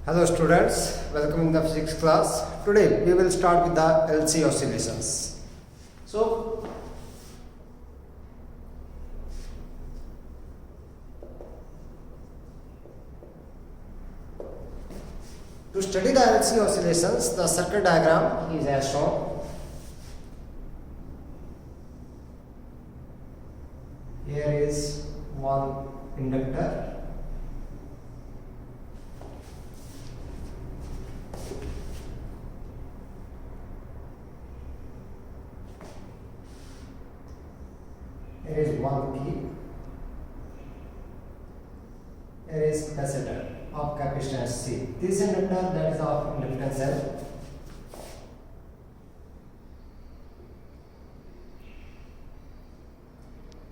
Hello students, welcome in the physics class. Today we will start with the LC oscillations. So to study the LC oscillations, the circuit diagram is as shown. Here is one inductor. Here is one key. Here is capacitor of capacitance C. This inductor, that is of inductance L.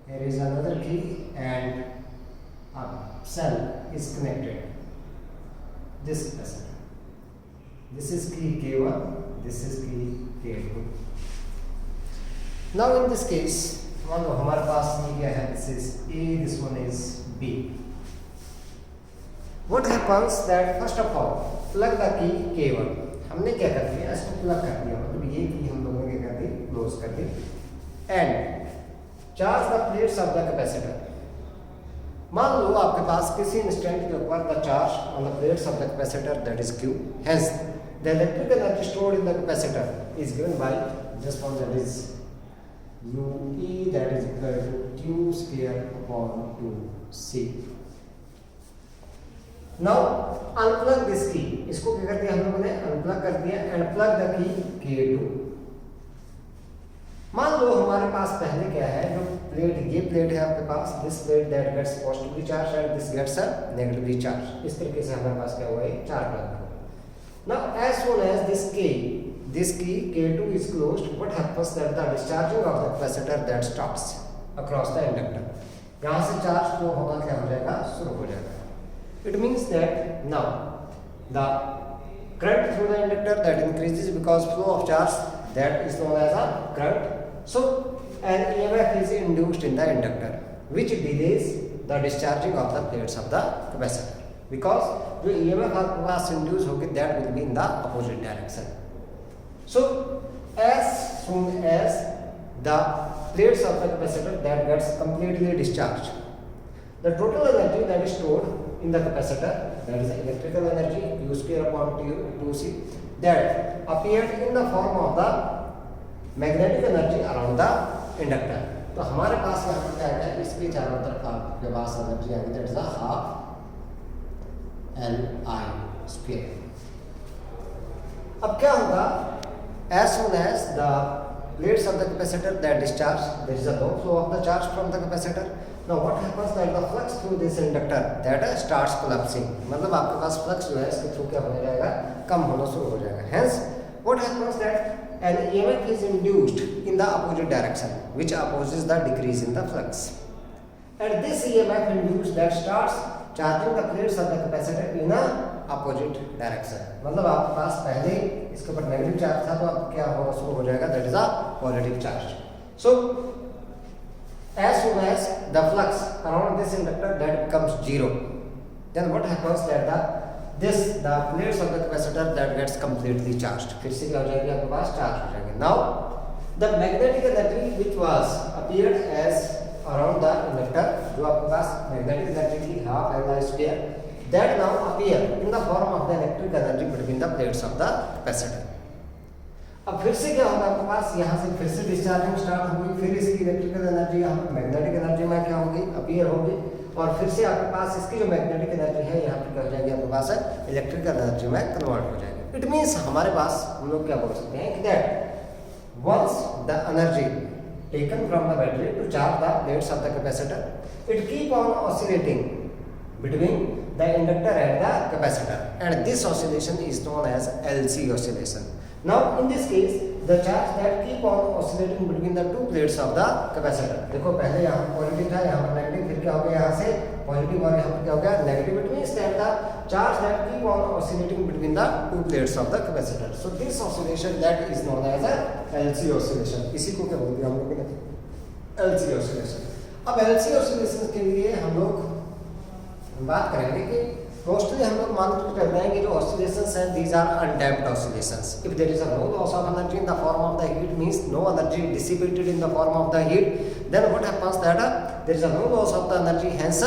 Here is another key and a cell is connected. This capacitor. This is key K1. This is key K2. Now in this case, मान लो हमारे पास ये क्या है, this is A, this one is B. What happens that first of all, plug the key K1. हमने क्या कर दिया, इसको प्लग कर दिया, मतलब ये की हम लोगों ने क्या कर दी, क्लोज कर दी, and charge the plates of the capacitor. मान लो आपके पास किसी इंस्टेंट के ऊपर the charge on the plates of the capacitor, that is Q. Hence, the electric energy stored in the capacitor is given by just one, that is UE, that is equal to Q square upon 2C. Now unplug this key. इसको क्या कर दिया हम लोगों ने, unplug कर दिया and plug the key K2. मान लो हमारे पास पहले क्या है, जो प्लेट, ये प्लेट है आपके पास, this plate that gets positively charged and this gets a negatively charged. इस तरीके से हमारे पास क्या हुआ है, चार प्लग हुआ. Now as soon as this key K2 is closed, what happens that the discharging of the capacitor that starts across the inductor. यहाँ से चार्ज फ्लो होना क्या हो जाएगा, शुरू हो जाएगा. It means that now the current through the inductor that increases because flow of charge, that is known as a current. So an EMF is induced in the inductor which delays the discharging of the plates of the capacitor, because जो EMF आपके पास induce होगी that will be in the opposite direction. So as soon as the plates of the capacitor that gets completely discharged, the total energy that is stored in the capacitor, that is electrical energy Q square upon 2C, that appeared in the form of the magnetic energy around the inductor. तो हमारे पास यहाँ पर क्या है, इसके चारों तरफ आपके पास एनर्जी आएगी, that is a half Li square. अब क्या होगा, as soon as the plates of the capacitor that discharge, there is a low flow of the charge from the capacitor. Now what happens that the flux through this inductor that starts collapsing, मतलब आपके पास flux जो है इसके through क्या होने जाएगा, कम होना शुरू हो जाएगा. Hence what happens that an EMF is induced in the opposite direction which opposes the decrease in the flux. And this EMF induced that starts charging the plates of the capacitor in a opposite direction. मतलब आपके पास पहले इसके ऊपर negative charge था, तो अब क्या होना शुरू हो जाएगा, that is a positive charge. So as soon as the flux around this inductor that becomes zero, then what happens that the plates of the capacitor that gets completely charged, फिर से क्या हो जाएगी, आपके पास चार्ज हो जाएंगे. Now the magnetic energy which was appeared as around the inductor, जो आपके पास magnetic energy थी half Li square, that now appear in the form of the electric energy between the plates of the capacitor. अब फिर से क्या होगा, आपके पास यहाँ से फिर से डिस्चार्जिंग स्टार्ट होगी, फिर इसकी इलेक्ट्रिकल एनर्जी यहाँ पर मैग्नेटिक एनर्जी में क्या होगी, अपीयर होगी, और फिर से आपके पास इसकी जो मैग्नेटिक एनर्जी है यहाँ पर क्या हो जाएगी, आपके पास इलेक्ट्रिकल एनर्जी में कन्वर्ट हो जाएगी. इट मीन्स हमारे पास हम लोग क्या बोल सकते हैं कि that once the energy taken from the battery to charge the plates of the capacitor, it keep on oscillating between the inductor and the capacitor, and this oscillation is known as LC oscillation. Now in this case the charge that keep on oscillating between the two plates of the capacitor, देखो पहले यहाँ positive था, यहाँ पर negative, फिर क्या हो गया, यहाँ से पॉजिटिव और यहाँ पर क्या हो गया, negative. It means that the charge that keep on oscillating between the two plates of the capacitor. So this oscillation that is known as a LC oscillation. इसी को क्या बोलते हैं हम लोग ने, LC oscillation. अब LC oscillation के लिए हम लोग बात करेंगे कि मोस्टली हम लोग मान के चलते हैं कि जो ऑसिलेशंस हैं these are undamped oscillations. If there is a no loss of energy in the form of the heat means no energy dissipated in the form of the heat, then what happens that there is a no loss of the energy, hence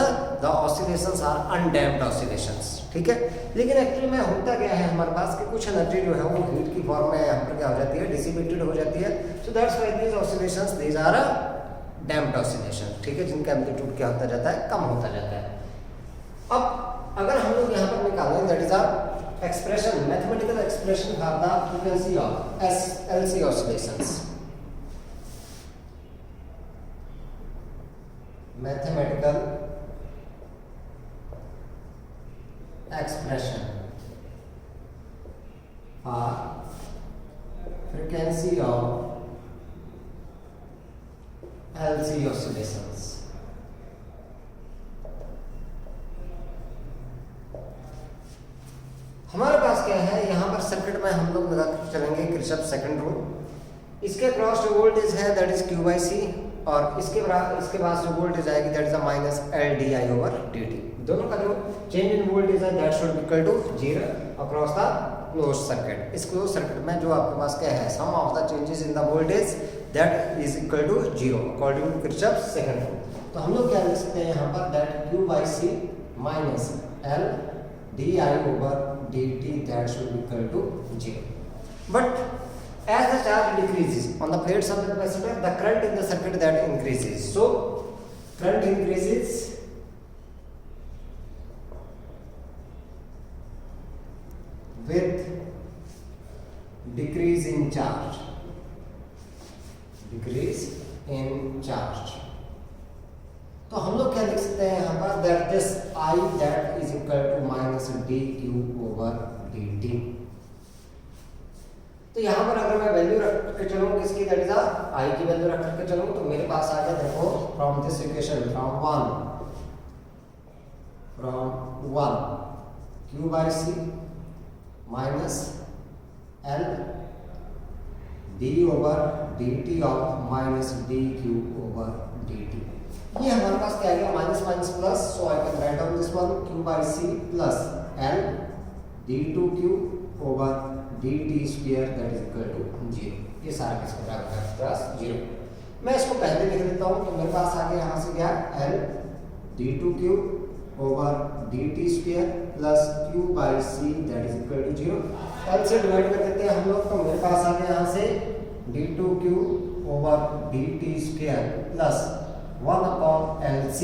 the oscillations are undamped oscillations. ठीक है. लेकिन actually में होता क्या है हमारे पास कि कुछ एनर्जी जो है वो हीट की फॉर्म में यहाँ पर क्या हो जाती है, डिसिपेटेड हो जाती है. So that's why these oscillations these are damped oscillation. ठीक है, जिनका एम्पलीट्यूड क्या होता जाता है, कम होता जाता है. अब अगर हम लोग यहाँ पर निकालें that is a expression, mathematical expression for the frequency of LC oscillations. Mathematical expression for frequency of LC oscillations. हमारे पास क्या है, यहाँ पर सर्किट में हम लोग लगा कर चलेंगे किरचॉफ सेकंड रूल. इसके क्रॉस जो वोल्टेज है दैट इज Q/C और इसके पास जो वोल्टेज आएगी दैट इज माइनस LdI/dt. दोनों का जो चेंज इन वोल्टेज है that should equal to 0 across the close circuit. इस क्लोज सर्किट में जो आपके पास क्या है, sum of the changes in the voltage that is equal to 0 according to Kirchhoff second rule. तो हम लोग क्या लिख सकते हैं यहाँ पर that Q/C minus LdI/dt that should be equal to 0. But as the charge decreases on the plates of the capacitor, the current in the circuit that increases. So current increases with decrease in charge. Decrease in charge. तो हम लोग क्या लिख सकते हैं यहाँ पर that this I that is equal to minus dQ/dt. तो यहाँ पर अगर मैं वैल्यू रख के चलूँ किसकी, दैट इज I की वैल्यू रख करके चलूँ तो मेरे पास आ गया, देखो from this equation from 1 Q/C minus L d/dt of minus dQ/dt. ये हमारे पास क्या आ गया, minus minus plus, so I can write down this one Q/C plus L d/2Q/dt square that is equal to 0. ये सारा किसके बराबर है, प्लस 0. मैं इसको पहले लिख देता हूँ तो मेरे पास आ गया यहाँ से क्या, L d/2Q/dt square plus Q/C that is equal to 0. L से डिवाइड कर देते हैं हम लोग तो मेरे पास आ गया यहाँ से d/2Q/dt स्क्वायर प्लस 1/LC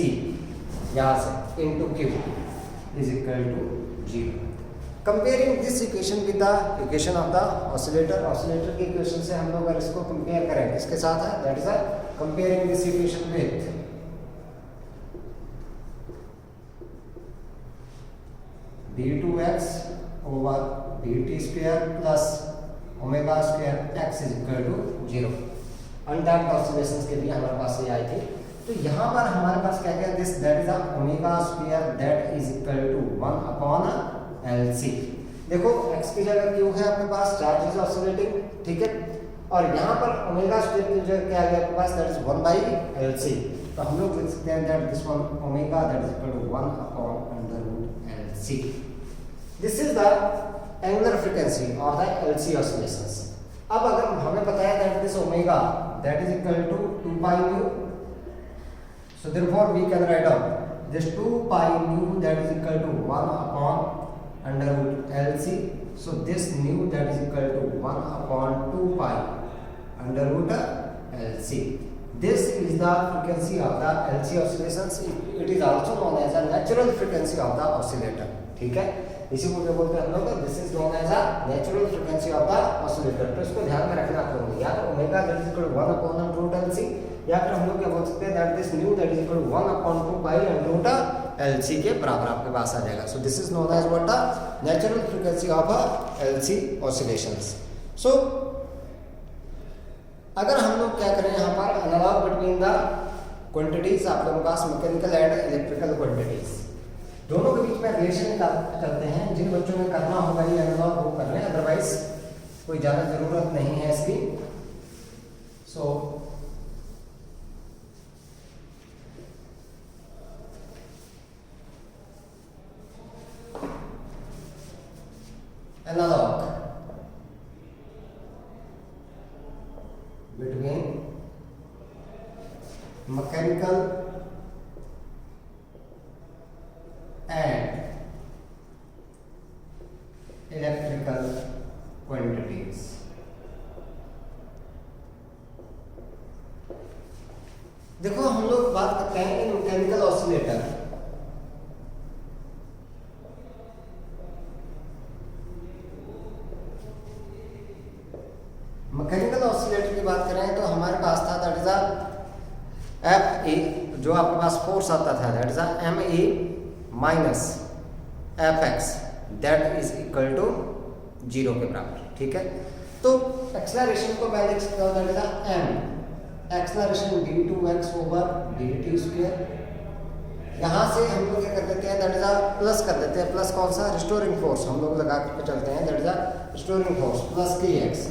यहाँ से into Q is equal to 0. Comparing this equation with the equation of the oscillator, oscillator की equation से हम लोग अगर इसको compare करें किसके साथ है, that is comparing this equation with d/2x/dt square plus omega square x is equal to 0. Undamped oscillations के लिए हमारे पास ये आई थी. तो यहाँ पर हमारे पास क्या क्या, this that is omega square that is equal to 1/LC. देखो x की जगह q है अपने पास, चार्ज इज ऑसिलेटिंग, ठीक है, और यहाँ पर ओमेगा स्क्वायर की जगह क्या आ गया आपके पास, दैट इज 1/LC. तो हम लोग लिख सकते हैं that this one omega that is equal to 1/√LC. This is the angular frequency of the LC oscillations. अब अगर हमें पता है that this omega that is equal to 2π/μ. So therefore we can write down this 2π/μ that is equal to 1/√LC. So this nu that is equal to 1/2π/√LC. This is the frequency of the LC oscillations. It is also known as a natural frequency of the oscillator. ठीक है, इसी को क्या बोलते हैं हम लोग, this is known as a natural frequency of the oscillator. तो इसको ध्यान में रखना आप लोगों, या तो omega that is equal to 1/√LC, या फिर हम लोग क्या बोल सकते हैं that this nu that is equal to 1/2π/LC के बराबर आपके पास आ जाएगा. So this is known as what the natural frequency of LC oscillations. So अगर हम लोग क्या करें यहाँ पर एनालॉग बिटवीन द क्वांटिटीज, आप लोगों के पास मैकेनिकल एंड इलेक्ट्रिकल क्वांटिटीज दोनों के बीच में रिलेशन करते हैं. जिन बच्चों में करना होगा ये एनालॉग वो कर लें, अदरवाइज कोई ज़्यादा ज़रूरत नहीं है इसकी. सो analogue between mechanical and electrical quantities. देखो हम लोग बात करते हैं इन मैकेनिकल ऑसिलेटर। मैकेनिकल ऑसिलेटर की बात करें तो हमारे पास था दैट इज एफ ए, जो आपके पास फोर्स आता था that is M A minus F X that is equal to 0 के बराबर। ठीक है, तो एक्सेलरेशन को मैं लिख सकता हूँ that is M acceleration d2x over dt square. यहाँ से हम लोग क्या कर देते हैं दैट इज प्लस कर देते हैं, प्लस कौन सा, रिस्टोरिंग फोर्स हम लोग लगा करके चलते हैं that is restoring force plus kx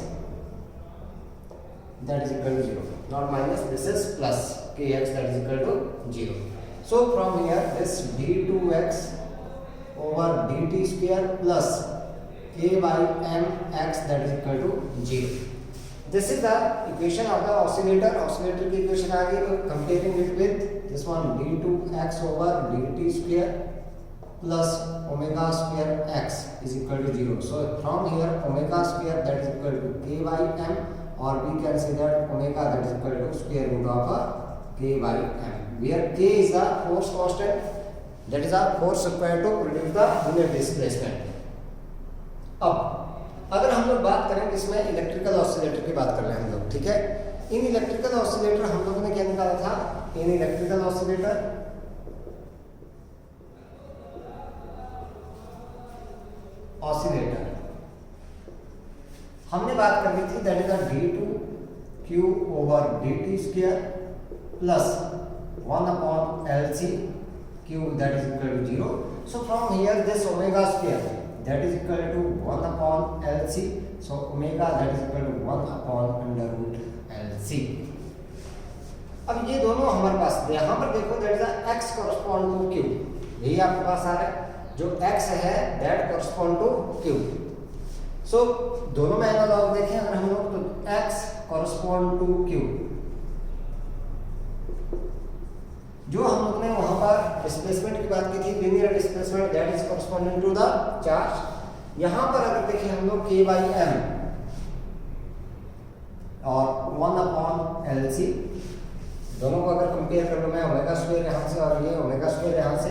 that is equal to 0, not minus, this is plus kx that is equal to 0. So from here this d2x over dt square plus k by mx that is equal to 0. This is the equation of the oscillator. Oscillator की equation आ गई, तो comparing it with this one d2x over dt square plus omega square x is equal to 0. So from here omega square that is equal to k by m, or we can say that omega that is equal to square root of k by m, where k is the force constant, that is a force required to produce the unit displacement. अब अगर हम लोग बात करें इसमें electrical oscillator की बात कर रहे हैं हम लोग, ठीक है। इन इलेक्ट्रिकल ऑसिलेटर हम लोगों ने क्या निकाला था, इन इलेक्ट्रिकल ऑसिलेटर हमने बात कर ली थी that is d2q over dt square plus 1 upon LC q that is equal to 0. So from here this omega square that is equal to 1 upon LC, so omega that is equal to 1 upon under root LC. अब ये दोनों हमारे पास, यहाँ पर देखो that is x correspond to q, यही आपके पास आ रहा है, जो x है that correspond to q. So दोनों में एनालॉग देखें अगर हम लोग तो x correspond to q, जो हम लोग ने वहां पर डिस्प्लेसमेंट की बात की थी, linear displacement that is corresponding to the charge. यहां पर अगर देखें हम लोग k by m और 1 अपॉन LC, दोनों को अगर कंपेयर कर लो मैं ओमेगा स्क्वायर यहां से और ये ओमेगा स्क्वायर यहां से,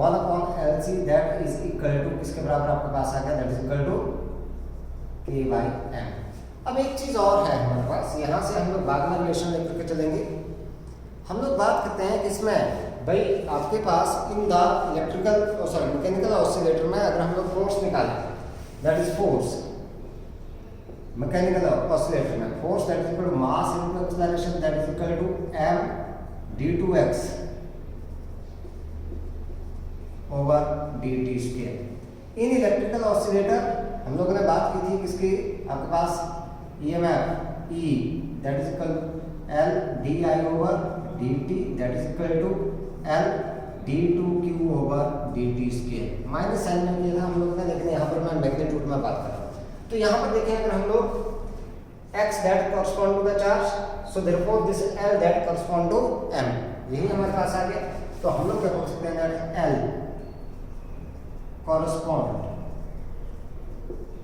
1 upon LC that is equal to किसके बराबर आपके पास आ गया, that is equal to k by m। अब एक चीज और है हमारे पास, यहां से हम लोग बाद में रिलेशन लेकर के चलेंगे। हम लोग बात करते हैं कि इसमें भाई आपके पास in the electrical sorry mechanical oscillator में अगर हम लोग फोर्स निकालें that is force, mechanical oscillator में force that is equal to mass into acceleration that is equal to m d2x over dt square. In electrical oscillator हम लोगों ने बात की थी किसकी, आपके पास EMF E that is equal L di over dt that is equal to L d2q over dt square. Minus sign में किया था हम लोग ने, लेकिन यहाँ पर मैं मैग्नीट्यूड में बात कर रहा हूँ। तो यहाँ पर देखें अगर हम लोग x that correspond to the charge, so therefore this is L that correspond to m, यही हमारे पास आ गया। तो हम लोग क्या बोल सकते हैं that L correspond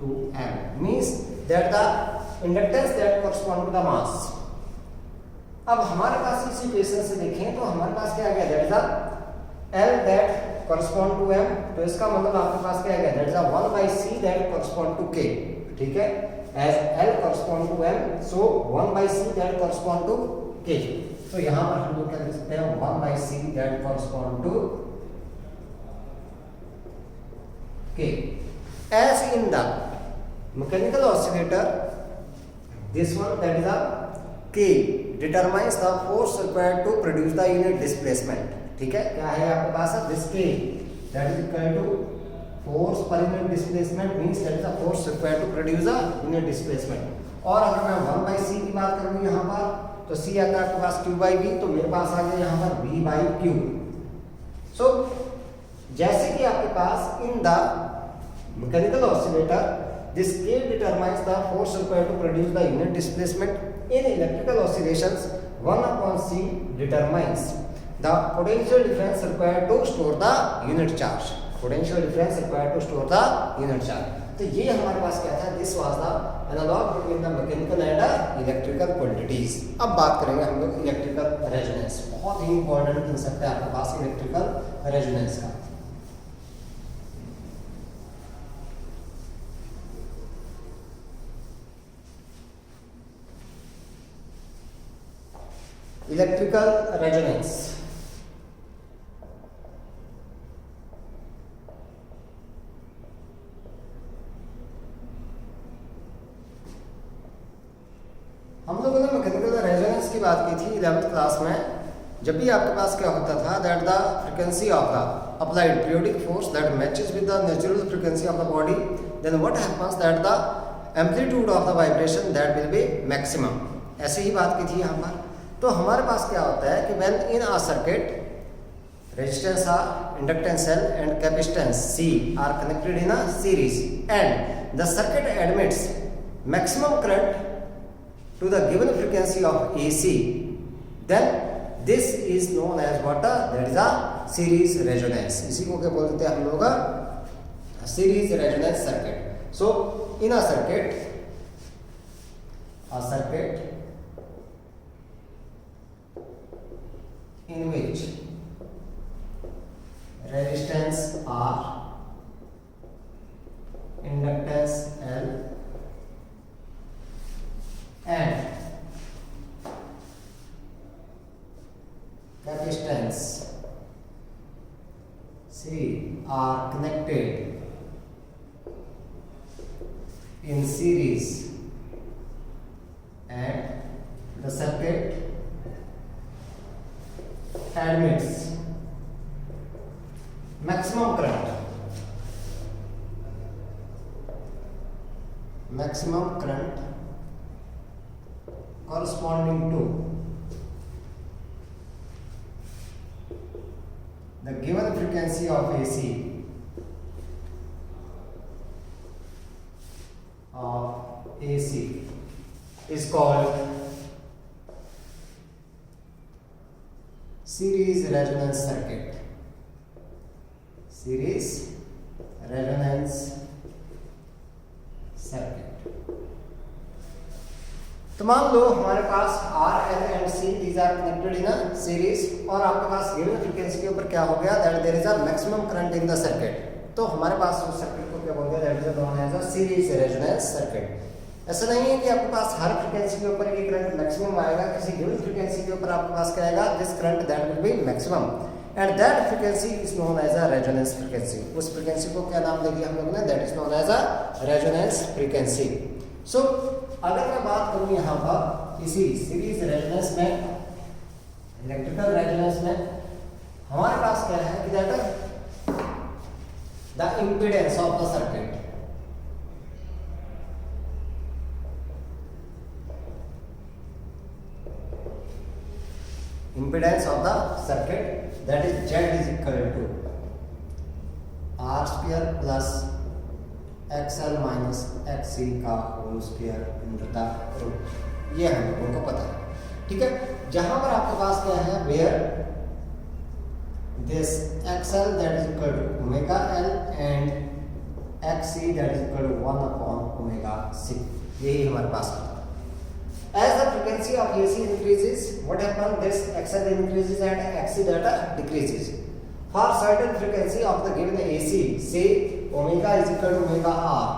to m means that the inductance that correspond to the mass। अब हमारे पास इस इक्वेशन से देखें तो हमारे पास क्या आ गया, that is L that correspond to m, तो इसका मतलब आपके पास क्या आ गया, that is 1 by c that correspond to k। ठीक है, as L correspond to m, so 1 by c that correspond to k। तो यहां पर हम लोग क्या लिख सकते हैं 1 by c that correspond to k। as in the mechanical oscillator this one that is a k determines the force required to produce the unit displacement। ठीक है, क्या है आपके पास this k that is equal to force per unit displacement means that is the force required to produce a unit displacement। और अगर मैं 1 by c की बात करूँ यहाँ पर तो c आता है आपके पास q by v, तो मेरे पास आ गया यहाँ पर v by q। सो जैसे कि आपके पास in the mechanical oscillator This K determines the force required to produce the unit displacement in electrical oscillations. 1 upon C determines the potential difference required to store the unit charge. Potential difference required to store the unit charge. तो ये हमारे पास क्या था, this was the analogue between the mechanical and electrical quantities. अब बात करेंगे हम लोग इलेक्ट्रिकल रेजोनेंस। बहुत ही इंपॉर्टेंट कंसेप्ट है आपके पास इलेक्ट्रिकल रेजोनेंस का। इलेक्ट्रिकल रेजोनेंस हम लोगों ने मैकेनिकल रेजोनेंस की बात की थी 11th क्लास में। जब भी आपके पास क्या होता था that the frequency of the applied periodic force that matches with the natural frequency of the body, then what happens that the amplitude of the vibration that will be maximum. ऐसे ही बात की थी यहाँ पर। तो हमारे पास क्या होता है कि when in a circuit resistance R, inductance L and capacitance C are connected in a series and the circuit admits maximum current to the given frequency of AC, then this is known as what? That is a series resonance. इसी को क्या बोलते हैं हम लोग? Series resonance circuit. So in a circuit in which resistance R, inductance L and capacitance C are connected in series and the circuit admits maximum current corresponding to the given frequency of AC is called series resonance circuit. Series resonance circuit. तो मान लो हमारे पास R, L and C these are connected in a series और आपके पास given frequency के ऊपर क्या हो गया that there is a maximum current in the circuit। तो हमारे पास उस सर्किट को क्या बोलते हैं that is known as a series resonance circuit। ऐसा नहीं है कि आपके पास हर फ्रीक्वेंसी के ऊपर ये करंट मैक्सिमम आएगा, किसी गिवन फ्रीक्वेंसी के ऊपर आपके पास क्या आएगा this current that will be maximum and that frequency is known as a resonance frequency. उस फ्रीक्वेंसी को क्या नाम दे दिया हम लोगों ने that is known as a resonance frequency. So अगर मैं बात करूं यहाँ पर इसी सीरीज रेजोनेंस में, इलेक्ट्रिकल रेजोनेंस में हमारे पास क्या है कि that the impedance of the circuit, impedance of the circuit that is Z is equal to R square plus XL minus XC का whole square into the root. ये हम लोगों को पता है, ठीक है। जहां पर आपके पास क्या है where this XL that is equal to omega L and XC that is equal to 1 upon omega C, यही हमारे पास है। As the frequency of AC increases, what happens? This XL increases and XC data decreases. For certain frequency of the given AC, say omega is equal to omega R.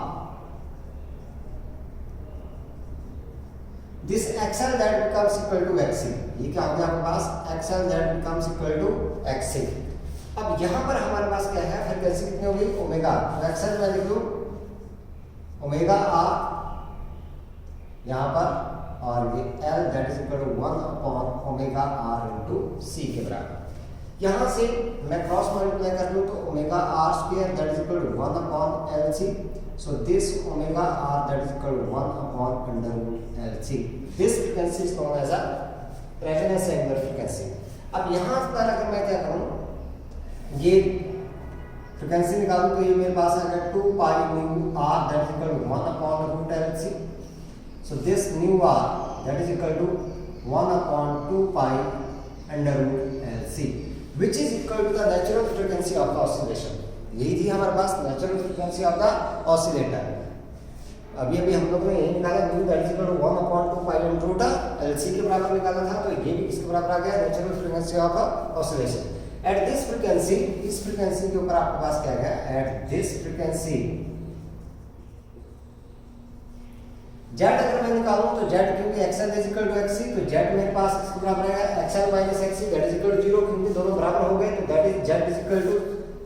This XL that becomes equal to XC. ये क्या हो गया आपके पास? XL that becomes equal to XC. अब यहाँ पर हमारे पास क्या है? फ्रीक्वेंसी कितनी होगी? ओमेगा। XL मैं लिख लूँ ओमेगा R यहाँ पर और ये L that is equal to 1 upon omega R into C के बराबर। यहाँ से मैं क्रॉस मल्टीप्लाई कर लूँ तो omega R square that is equal to 1 upon LC। So this omega R that is equal to 1 upon under root LC. This frequency is known as a resonance angular frequency। अब यहाँ पर अगर मैं क्या करूँ, ये फ्रीक्वेंसी निकालूं तो ये मेरे पास आ गया 2 pi nu R that is equal to 1 upon root LC. So this nu R that is equal to 1 upon 2 pi under root LC which is equal to the natural frequency of the oscillation. यही थी हमारे पास natural frequency of the oscillator. अभी अभी हम लोग ने यही निकाला nu that is equal to 1 upon 2 pi under root LC के बराबर निकाला था, तो ये भी किसके बराबर आ गया, natural frequency of oscillation. Eight this frequency, इस फ्रीक्वेंसी के ऊपर आपके पास क्या गया, एट दिस फ्रीक्वेंसी जेड अगर मैं निकालूं तो जेड क्योंकि XL is equal to XC, तो जेड मेरे पास किसके बराबर आएगा, XL minus XC that is equal to 0, क्योंकि दोनों बराबर हो गए तो that is Z is equal to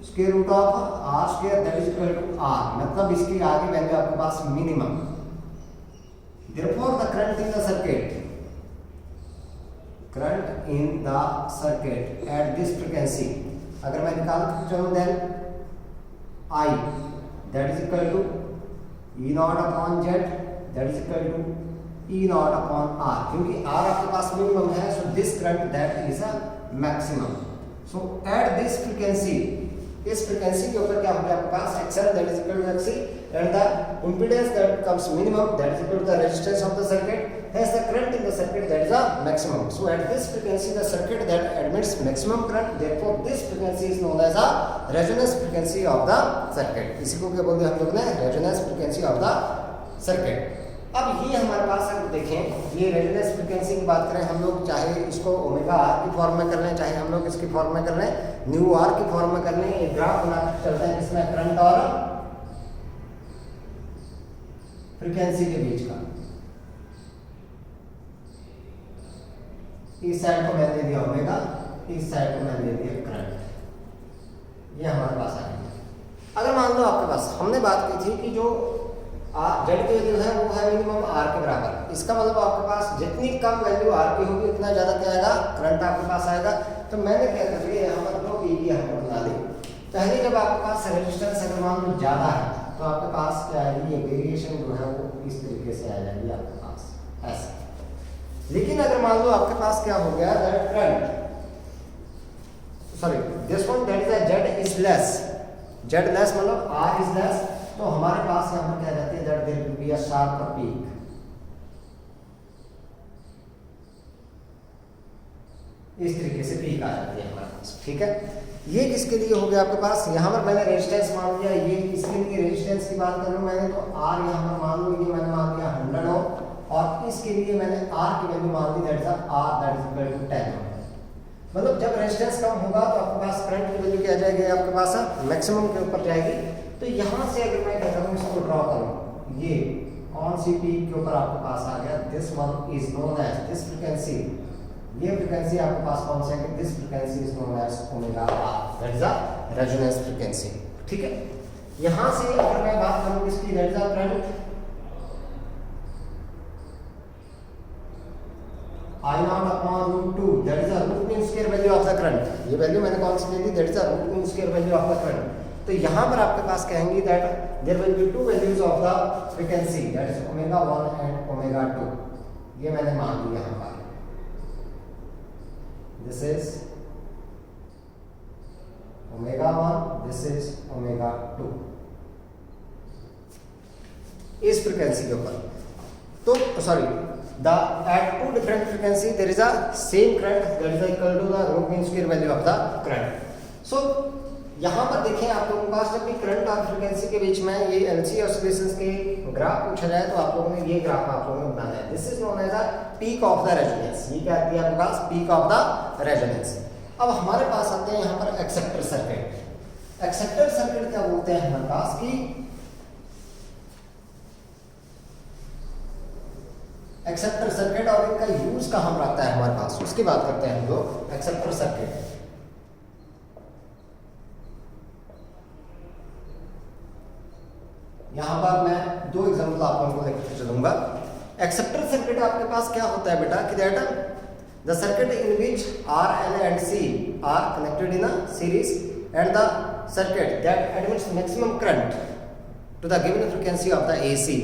square root of R square that is equal to R, मतलब इसकी आगे वैल्यू आपके पास minimum. Therefore the current in the circuit, current in the circuit at this frequency अगर मैं निकालूं चलो then I that is equal to E not upon Z that is equal to E not upon R, क्योंकि R आपके पास minimum है, so this current that is a maximum. So at this frequency, इस frequency के ऊपर क्या हो गया आपके पास, XL that is equal to XC and the impedance that comes minimum that is equal to the resistance of the circuit has the current in the circuit that is a maximum. So at this frequency the circuit that admits maximum current, therefore this frequency is known as a resonance frequency of the circuit. इसी को क्या बोलते हैं हम लोग ने, resonance frequency of the circuit। अब ये हमारे पास अगर देखें, ये रेजोनेंस फ्रीक्वेंसी की बात करें हम लोग, चाहे इसको ओमेगा आर की फॉर्म में कर लें, चाहे हम लोग इसकी फॉर्म में कर लें, न्यू आर की फॉर्म में कर लें, एक ग्राफ बना चलते हैं जिसमें करंट और फ्रीक्वेंसी के बीच का, इस साइड को मैंने दे दिया ओमेगा, इस साइड को मैंने दे दिया करंट, ये हमारे पास आ गया। अगर मान लो आपके पास हमने बात की थी कि जो जेड की वैल्यू है वो है मिनिमम आर के बराबर, इसका मतलब आपके पास जितनी कम वैल्यू आर की होगी उतना ज़्यादा क्या आएगा, करंट आपके पास आएगा। तो मैंने क्या कर लिया यहाँ पर दो पी की हमने बना ली। पहले जब आपके पास रेजिस्टेंस अगर मान लो ज़्यादा है तो आपके पास क्या आएगी, ये वेरिएशन जो है वो इस तरीके से आ जाएगी आपके पास ऐसे। लेकिन अगर मान लो आपके पास क्या हो गया, that current sorry this one that is Z is less, Z less मतलब आर इज लेस, तो हमारे पास यहाँ पर क्या जाती है, that there will be a sharp peak. इस तरीके से पीक आ जाती है हमारे पास, ठीक है। ये किसके लिए हो गया आपके पास, यहाँ पर मैंने रेजिस्टेंस मान लिया, ये इसके लिए रेजिस्टेंस की बात कर लूँ मैंने, तो आर यहाँ पर मान लो, ये मैंने मान लिया 100 ओम, और इसके लिए मैंने R की वैल्यू मान ली that is R that is equal to 10 ohm. मतलब जब रेजिस्टेंस कम होगा तो आपके पास करंट की वैल्यू क्या जाएगी, आपके पास मैक्सिमम के ऊपर जाएगी। तो यहाँ से अगर मैं कहता हूँ इसको ड्रॉ करूँ, ये कौन सी पीक के ऊपर आपके पास आ गया, this one is known as this frequency, ये फ्रीक्वेंसी आपके पास कौन सा है कि this frequency is known as omega R that is a resonance frequency, ठीक है। यहाँ से अगर मैं बात करूँ किसकी, that is a current I naught upon root 2 that is a root mean square value of the current, ये वैल्यू मैंने कौन सी ले ली, that is a root mean square value of the current। तो यहाँ पर आपके पास कहेंगे that there will be two values of the frequency that is omega 1 and omega 2, ये मैंने मान लिया यहाँ पर, this is omega 1, this is omega 2 इस फ्रीक्वेंसी के ऊपर। तो sorry the at two different frequency there is a same current that is equal to the root mean square value of the current। so यहाँ पर देखें आप लोगों के पास जब भी करंट और फ्रीक्वेंसी के बीच में ये एलसी ऑसिलेशंस के ग्राफ पूछा जाए तो आप लोगों ने ये ग्राफ आप लोगों ने बनाना है, this is known as a peak of the resonance, ये क्या आती है आपके पास, पीक ऑफ द रेजोनेंस। अब हमारे पास आते हैं यहाँ पर एक्सेप्टर सर्किट। एक्सेप्टर सर्किट क्या बोलते हैं हमारे पास की, एक्सेप्टर सर्किट और इनका यूज कहां पर आता है हमारे पास, उसकी बात करते हैं हम लोग। एक्सेप्टर सर्किट यहां पर मैं दो एग्जांपल आप लोगों को लेकर चलूंगा। एक्सेप्टर सर्किट आपके पास क्या होता है बेटा कि that the circuit in which R, L and C are connected in a series and the circuit that admits maximum current to the given frequency of the AC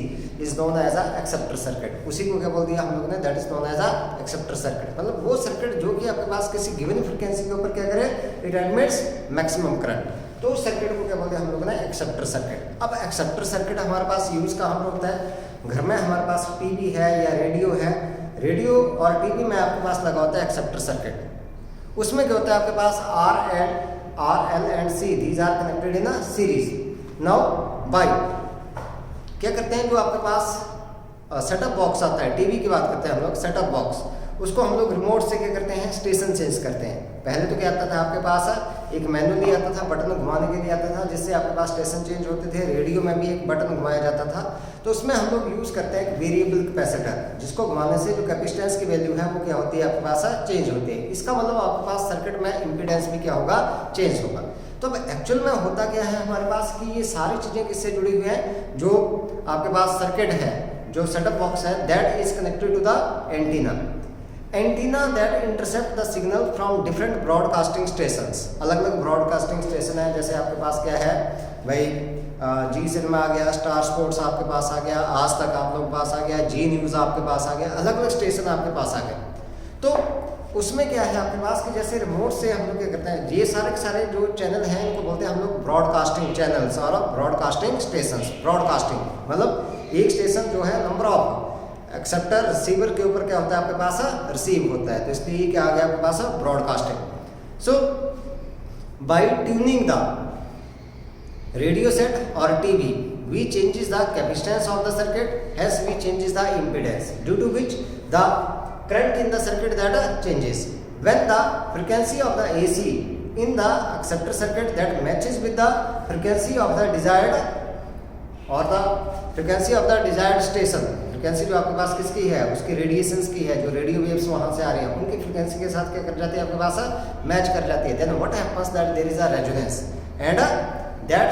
is known as a acceptor circuit। उसी को क्या बोल दिया हम लोगों ने, that is known as a acceptor circuit। मतलब वो सर्किट जो कि आपके पास किसी गिवन फ्रीक्वेंसी के ऊपर क्या करे, इट एडमिट्स मैक्सिमम करंट। तो उस सर्किट को क्या बोलते हैं हम लोग ना, एक्सेप्टर सर्किट। अब एक्सेप्टर सर्किट हमारे पास यूज कहाँ पर होता है, घर में हमारे पास टीवी है या रेडियो है, रेडियो और टीवी में आपके पास लगा होता है एक्सेप्टर सर्किट। उसमें क्या होता है आपके पास R L and C, these are connected in a series. Now by क्या करते हैं, जो आपके पास सेटअप बॉक्स आता है, टीवी की बात करते हैं हम लोग, सेटअप बॉक्स, उसको हम लोग रिमोट से क्या करते हैं, स्टेशन चेंज करते हैं। पहले तो क्या आता था आपके पास, एक मैनुअली आता था, बटन घुमाने के लिए आता था, जिससे आपके पास स्टेशन चेंज होते थे। रेडियो में भी एक बटन घुमाया जाता था। तो उसमें हम लोग यूज़ करते हैं एक वेरिएबल कैपेसिटर, जिसको घुमाने से जो कैपेसिटेंस की वैल्यू है वो क्या होती है आपके पास, चेंज होती है। इसका मतलब आपके पास सर्किट में इम्पीडेंस भी क्या होगा, चेंज होगा। तो अब एक्चुअल में होता क्या है हमारे पास कि ये सारी चीज़ें किससे जुड़ी हुई हैं, जो आपके पास सर्किट है, जो सेटअप बॉक्स है, that is connected to the antenna. Antenna that intercept the signal from different broadcasting stations. अलग अलग ब्रॉडकास्टिंग स्टेशन है, जैसे आपके पास क्या है भाई, जी सिनेमा आ गया, स्टार स्पोर्ट्स आपके पास आ गया, आज तक आप लोग पास आ गया, जी न्यूज़ आपके पास आ गया, अलग अलग स्टेशन आपके पास आ गए। तो उसमें क्या है आपके पास कि जैसे रिमोट से हम लोग क्या करते हैं, ये सारे के सारे जो चैनल हैं इनको बोलते हैं हम लोग ब्रॉडकास्टिंग चैनल्स और ब्रॉडकास्टिंग स्टेशंस। ब्रॉडकास्टिंग मतलब एक स्टेशन जो है, नंबर ऑफ एक्सेप्टर रिसीवर के ऊपर क्या होता है आपके पास, रिसीव होता है। तो इसलिए क्या आ गया आपके पास, broadcasting. So by tuning the radio set और TV we changes the capacitance of the circuit, hence we changes the impedance, due to which the current in the circuit that changes. When the frequency of the AC in the acceptor circuit that matches with the frequency of the desired or the frequency of the desired station, frequency जो आपके पास किसकी है, उसकी radiations की है, जो radio waves वहाँ से आ रही हैं उनकी फ्रिक्वेंसी के साथ क्या कर जाती है आपके पास, मैच कर जाती है। Then what happens that there is a resonance and that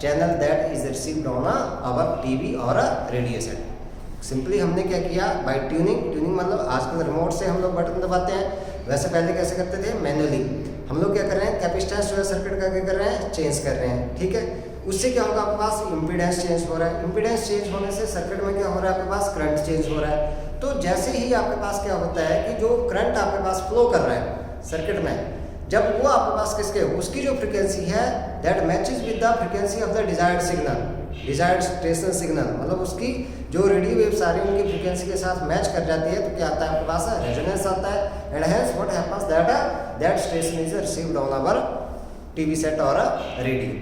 channel that is received on our TV और रेडियो सेट। सिंपली हमने क्या किया, बाय ट्यूनिंग मतलब आजकल रिमोट से हम लोग बटन दबाते हैं, वैसे पहले कैसे करते थे, मैनुअली। हम लोग क्या कर रहे हैं, कैपेसिटेंस जो है सर्किट का क्या कर रहे हैं, चेंज कर रहे हैं। ठीक है, उससे क्या होगा आपके पास, इम्पीडेंस चेंज हो रहा है। इम्पीडेंस चेंज होने से सर्किट में क्या हो रहा है आपके पास, करंट चेंज हो रहा है। तो जैसे ही आपके पास क्या होता है कि जो करंट आपके पास फ्लो कर रहा है सर्किट में, जब वो आपके पास किसके, उसकी जो फ्रिक्वेंसी है that matches with the frequency of the desired signal, desired station signal, मतलब उसकी जो रेडियो वेव्स आ रही है उनकी फ्रिक्वेंसी के साथ मैच कर जाती है। तो क्या आता है आपके पास, रेजोनेंस आता है। And hence what happens that station is received on our TV set और रेडियो।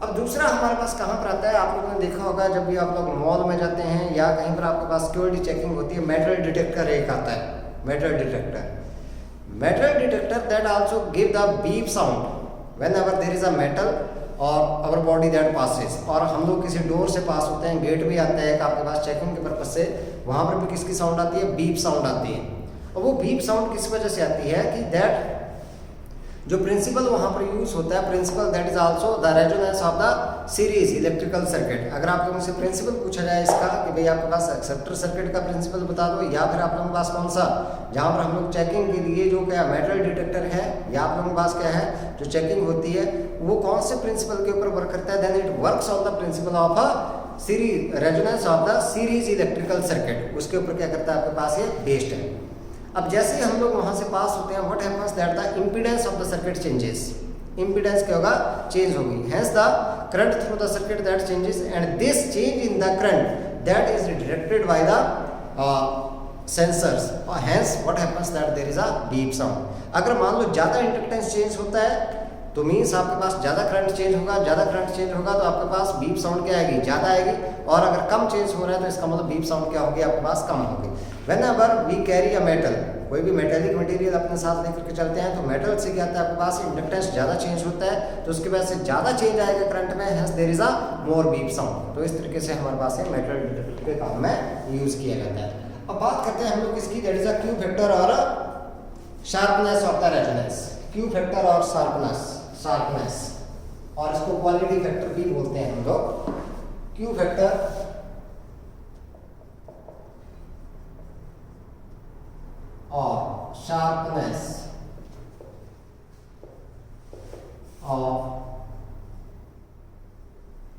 अब दूसरा हमारे पास कहाँ पर आता है, आप लोगों ने देखा होगा जब भी आप लोग मॉल में जाते हैं या कहीं पर आपके पास सिक्योरिटी चेकिंग होती है, मेटल डिटेक्टर एक आता है, metal detector that also give the beep sound whenever there is a metal or our body that passes. और हम लोग किसी डोर से पास होते हैं, गेट भी आता है आपके पास चेकिंग के पर्पज से, वहाँ पर भी किसकी साउंड आती है, बीप साउंड आती है। और वो बीप साउंड किस वजह से आती है कि दैट जो प्रिंसिपल वहाँ पर यूज होता है, principal that is also the resonance of the series electrical circuit. अगर आप लोगों से प्रिंसिपल पूछा जाए इसका कि भाई आपके पास एक्सेप्टर सर्किट का प्रिंसिपल बता दो, या फिर आप लोगों के पास कौन सा, जहाँ पर हम लोग चेकिंग के लिए जो क्या मेटल डिटेक्टर है, या आप लोगों के पास क्या है जो चेकिंग होती है, वो कौन से प्रिंसिपल के ऊपर वर्क करता है, then it works on the principle of a series, resonance of the series electrical circuit, उसके ऊपर क्या करता है आपके पास ये बेस्ड है। अब जैसे ही हम लोग वहाँ से पास होते हैं, what happens that the impedance of the circuit changes, impedance क्या होगा, चेंज होगी। Hence the current through the circuit that changes and this change in the current that is detected by the sensors. Hence what happens that there is a beep sound. अगर मान लो ज़्यादा inductance change होता है तो means आपके पास ज़्यादा current change होगा, ज़्यादा करंट चेंज होगा तो आपके पास बीप साउंड क्या आएगी, ज़्यादा आएगी। और अगर कम चेंज हो रहा है तो इसका मतलब बीप साउंड क्या होगी आपके पास, कम होगी। Whenever we carry a metal, कोई भी मेटेलिक मटेरियल अपने साथ लेकर के चलते हैं तो मेटल से क्या आता है आपके पास, इंडक्टेंस ज़्यादा चेंज होता है, तो उसकी वजह से ज़्यादा चेंज आएगा करंट में, hence there is a more beep sound. तो इस तरीके से हमारे पास ये मेटल डिटेक्टर के काम में यूज़ किया जाता है। अब बात करते हैं हम लोग इसकी, that is a Q factor और sharpness of the resonance. Q factor और शार्पनेस, और इसको क्वालिटी फैक्टर भी बोलते हैं हम लोग। क्यू फैक्टर और शार्पनेस ऑफ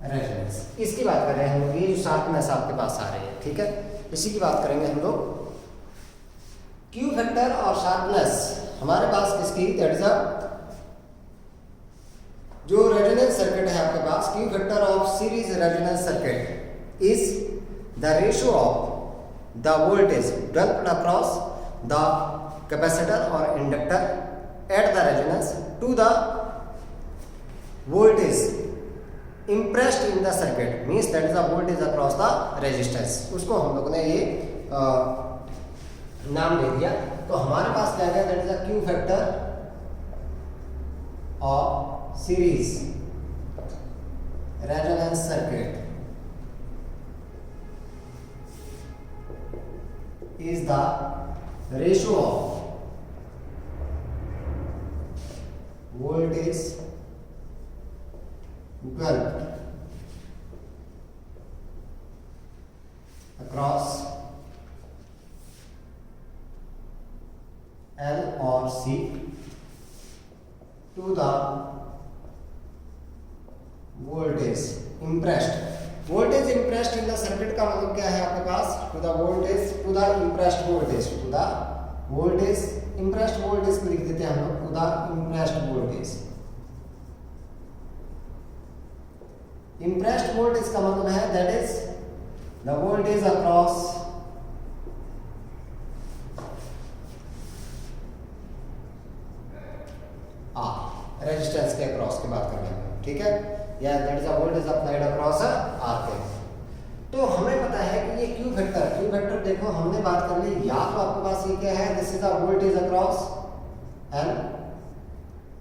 रेजोनेंस, इसकी बात कर रहे हैं हम लोग। ये जो शार्पनेस आपके पास आ रही है, ठीक है, इसी की बात करेंगे हम लोग। क्यू फैक्टर और शार्पनेस हमारे पास किसकी, दैट इज अ जो रेजोनेंस सर्किट है आपके पास, Q factor of series resonance circuit is the ratio of the voltage developed across the capacitor और inductor at the resonance to the voltage impressed in the circuit, means that is the voltage across the resistance. उसको हम लोगों ने ये नाम दे दिया। तो हमारे पास क्या गया, that is the Q factor of series resonance circuit is the ratio of voltage developed across L or C to the voltage impressed. Voltage impressed in the circuit का मतलब क्या है आपके पास, to the voltage, to the impressed voltage, to the voltage impressed voltage को लिख देते हैं हम लोग, to the impressed voltage. Impressed voltage का मतलब है that is the voltage across resistance के अक्रॉस की बात कर रहे हैं, ठीक है, या that is the voltage applied across R के। तो हमें पता है कि ये क्यू फैक्टर देखो हमने बात कर ली, या तो आपके पास ये क्या है, this is the voltage across L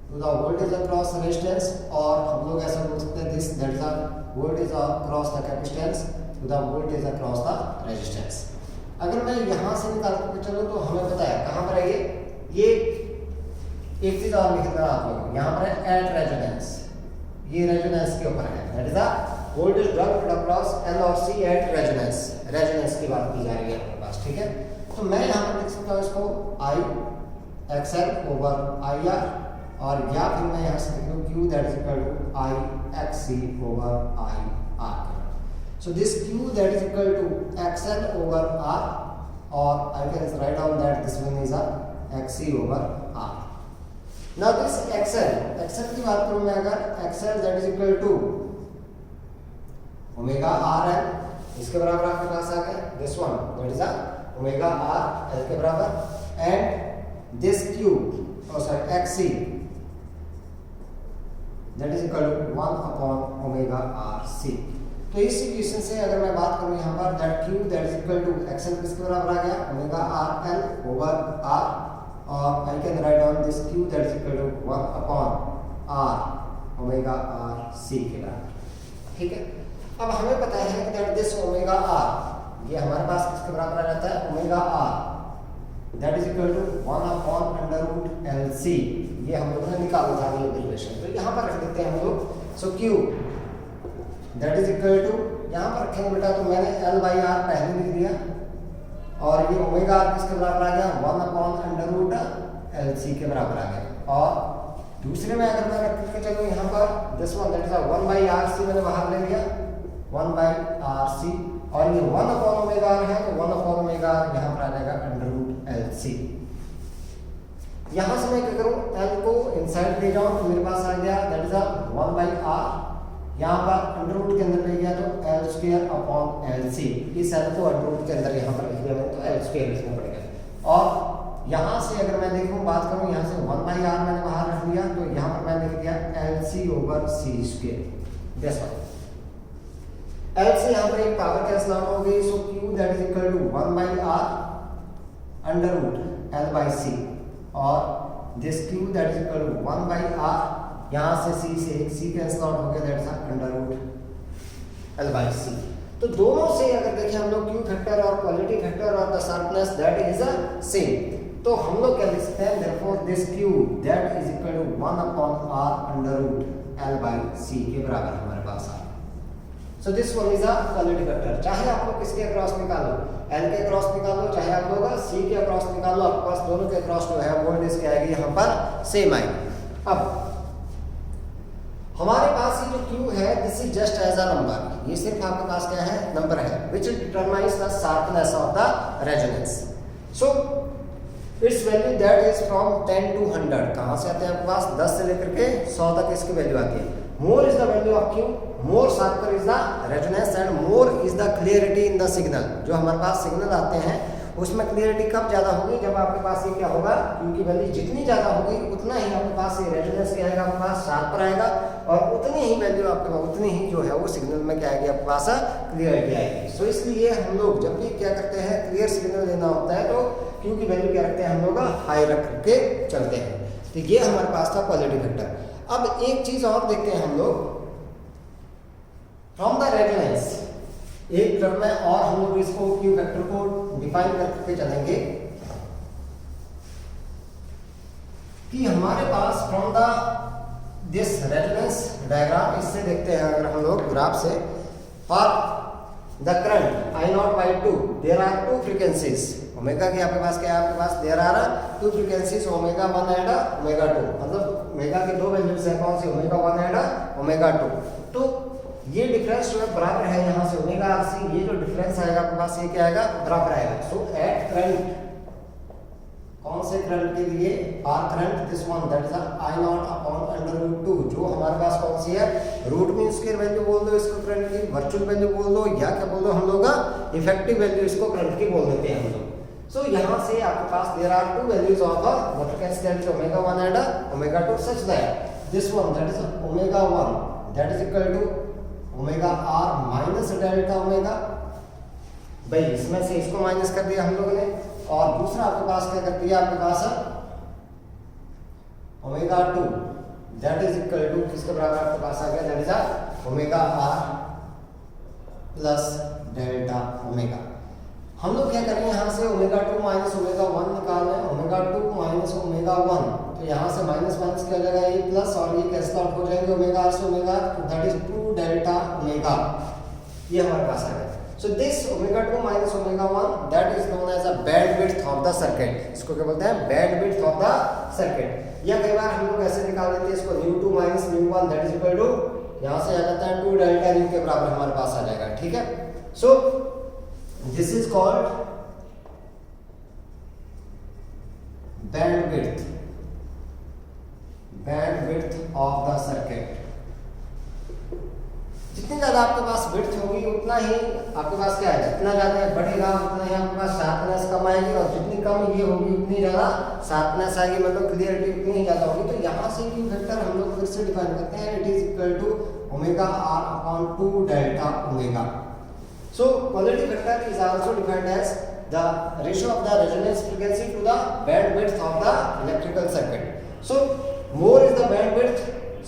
to the voltage across resistance, और हम लोग ऐसा बोल सकते हैं this that is the voltage across the capacitance to the voltage across the resistance. अगर मैं यहां से निकाल के चलूं तो हमें पता है कहां पर है ये एक चीज और लिख देना आप लोग, यहां पर है एट रेजोनेंस, ये रेजोनेंस के ऊपर है, that is the voltage drop across L और सी एट रेजोनेंस। रेजोनेंस की बात की जा रही है हमारे पास, ठीक है। तो मैं यहां पर लिख सकता हूं इसको I XL over I R, और या फिर मैं यहां से लिख लूं Q that is equal to I X C over I R. So this Q that is equal to XL over R, और I can write down that this one is a X C over R. Now this XL की बात करूं मैं, अगर XL that is equal to omega R L, इसके बराबर आपके पास आ गया this one that is a omega R L के बराबर, and this Q XC that is equal to 1 upon omega R C. तो इस इक्वेशन से अगर मैं बात करूं यहाँ पर that Q that is equal to XL किसके बराबर आ गया, omega R L over R, और I can write down this Q that is equal to 1 upon R omega R C के बराबर, ठीक है। अब हमें पता है कि that this ओमेगा R ये हमारे पास किसके बराबर आ जाता है, omega R that is equal to 1 upon under root L C, ये हम लोगों ने निकाला था रिलेशन, तो यहाँ पर रख देते हैं हम लोग। सो Q that is equal to, यहाँ पर रखेंगे बेटा तो मैंने L by R पहले लिख दिया, और ये ओमेगा आर किसके बराबर आ गया, 1 upon under root L C के बराबर आ गया। और दूसरे में अगर मैं रख के चलूं यहाँ पर this one that is 1 by R C मैंने बाहर ले लिया, 1 बाई आर सी, और ये 1 अपॉन ओमेगा आर है तो 1 अपॉन ओमेगा आर यहाँ पर आ जाएगा अंडर रूट एल सी। यहाँ से मैं क्या करूँ, एल को इनसाइड ले जाऊँ तो मेरे पास आ गया दैट इज 1 बाई आर, यहाँ पर अंडर रूट के अंदर ले गया तो L square upon L C, इस एल को अंडर रूट के अंदर यहाँ पर लिख दिया मैंने तो एल स्क्वायर लिखना पड़ेगा। और यहाँ से अगर मैं देखूँ बात करूँ, यहाँ से 1 बाई आर मैंने बाहर रख दिया तो यहाँ पर मैं लिख दिया L C over C square, this one. L से यहाँ पर एक पावर कैंसिल आउट हो गई, so Q that is equal to 1 by R under root L by C, और this Q that is equal to 1 by R, यहाँ से सी से एक सी कैंसिल आउट हो गया, that is under root L by C. तो दोनों से अगर देखें हम लोग क्यू फैक्टर और क्वालिटी फैक्टर और the sharpness that is a same, तो हम लोग क्या लिख सकते हैं, therefore this Q that is equal to 1 upon R under root L by C के बराबर हमारे पास आ। So this one is a quality factor. चाहे आप लोग किसके अक्रॉस निकालो, एल के अक्रॉस निकालो, चाहे आप लोग सी के अक्रॉस निकालो, आपके पास दोनों के अक्रॉस जो है वोल्टेज क्या आएगी यहाँ पर सेम आएगी। अब हमारे पास ये जो Q है this is just as a number, ये सिर्फ आपके पास क्या है, नंबर है, which determines the sharpness of the resonance. So its value that is from 10 to 100, कहाँ से आते हैं आपके पास, 10 से लेकर के 100 तक इसकी वैल्यू आती है। More is the value of Q, more sharper is the resonance and more is the clarity in the signal. जो हमारे पास सिग्नल आते हैं उसमें क्लियरिटी कब ज़्यादा होगी, जब आपके पास ये क्या होगा, क्योंकि वैल्यू जितनी ज़्यादा होगी उतना ही आपके पास ये रेजोनेंस क्या आएगा, आपके पास शार्पर आएगा और उतनी ही वैल्यू आपके पास, उतनी ही जो है वो सिग्नल में क्या आएगी आपके पास क्लियरिटी आएगी। सो इसलिए हम लोग जब भी क्या करते हैं क्लियर सिग्नल लेना होता है तो क्यू की वैल्यू क्या रखते हैं हम लोग हाई रख के चलते हैं। तो ये हमारे पास था क्वालिटी फैक्टर। अब एक चीज़ और देखते हैं हम लोग फ्रॉम द रेजोनेंस, एक टर्म में और हम लोग इसको क्यू फैक्टर को डिफाइन करके चलेंगे कि हमारे पास from the this resonance diagram, इससे देखते हैं अगर हम लोग ग्राफ से, for the current I not by 2 there are two frequencies, omega के आपके पास क्या है, आपके पास there are two frequencies omega 1 and omega 2, मतलब ओमेगा के दो वैल्यूज हैं, कौन सी, ओमेगा 1 एंड ओमेगा 2। तो ये डिफरेंस जो है बराबर है यहाँ से ओमेगा आर से, ये जो डिफरेंस आएगा आपके पास ये क्या आएगा, बराबर आएगा। सो एट करंट, कौन से करंट के लिए, R current, this one that is I not upon √2, जो हमारे पास कौन सी है, रूट मीन स्क्वायर वैल्यू बोल दो इसको करंट की, वर्चुअल वैल्यू बोल दो, या क्या बोल दो हम लोग इफेक्टिव वैल्यू इसको करंट की बोल देते हैं हम लोग। सो यहाँ से आपके पास there are two values of the frequency that is omega 1 and omega 2 such that this one that is omega 1 that is equal to omega R minus delta omega, भाई इसमें से इसको माइनस कर दिया हम लोगों ने, और दूसरा आपके पास क्या कर दिया, आपके पास omega 2 that is equal to किसके बराबर आपके पास आ गया, that is omega R plus delta omega. हम लोग क्या करेंगे, यहाँ से ओमेगा 2 माइनस ओमेगा 1 निकालना है, ओमेगा 2 माइनस ओमेगा 1, तो यहाँ से माइनस माइनस क्या हो जाएगा, ये प्लस, और ये कैंसिल आउट हो जाएंगे, ओमेगा से omega that is 2 delta omega, ये हमारे पास आ गया। So this omega 2 minus omega 1 that is known as a bandwidth of the circuit, इसको क्या बोलते हैं, बैंडविड्थ ऑफ द सर्किट। या कई बार हम लोग ऐसे निकाल देते हैं इसको, nu 2 minus nu 1 that is equal to, यहाँ से आ जाता है 2 डेल्टा न्यू के बराबर हमारे पास आ जाएगा, ठीक है। सो this is called bandwidth of the circuit। जितनी ज्यादा आपके पास विड्थ होगी उतना ही आपके पास क्या है, जितना ज्यादा बढ़ेगा उतना ही आपके पास शार्पनेस कम आएगी, और जितनी कम ये होगी उतनी ज्यादा शार्पनेस आएगी, मतलब क्लियरिटी उतनी ही ज्यादा होगी। तो यहाँ से क्यू फैक्टर हम लोग फिर से डिफाइन करते हैं, it is equal to omega R upon 2 delta omega. So quality factor is also defined as the ratio of the resonance frequency to the bandwidth of the electrical circuit. So more is the bandwidth,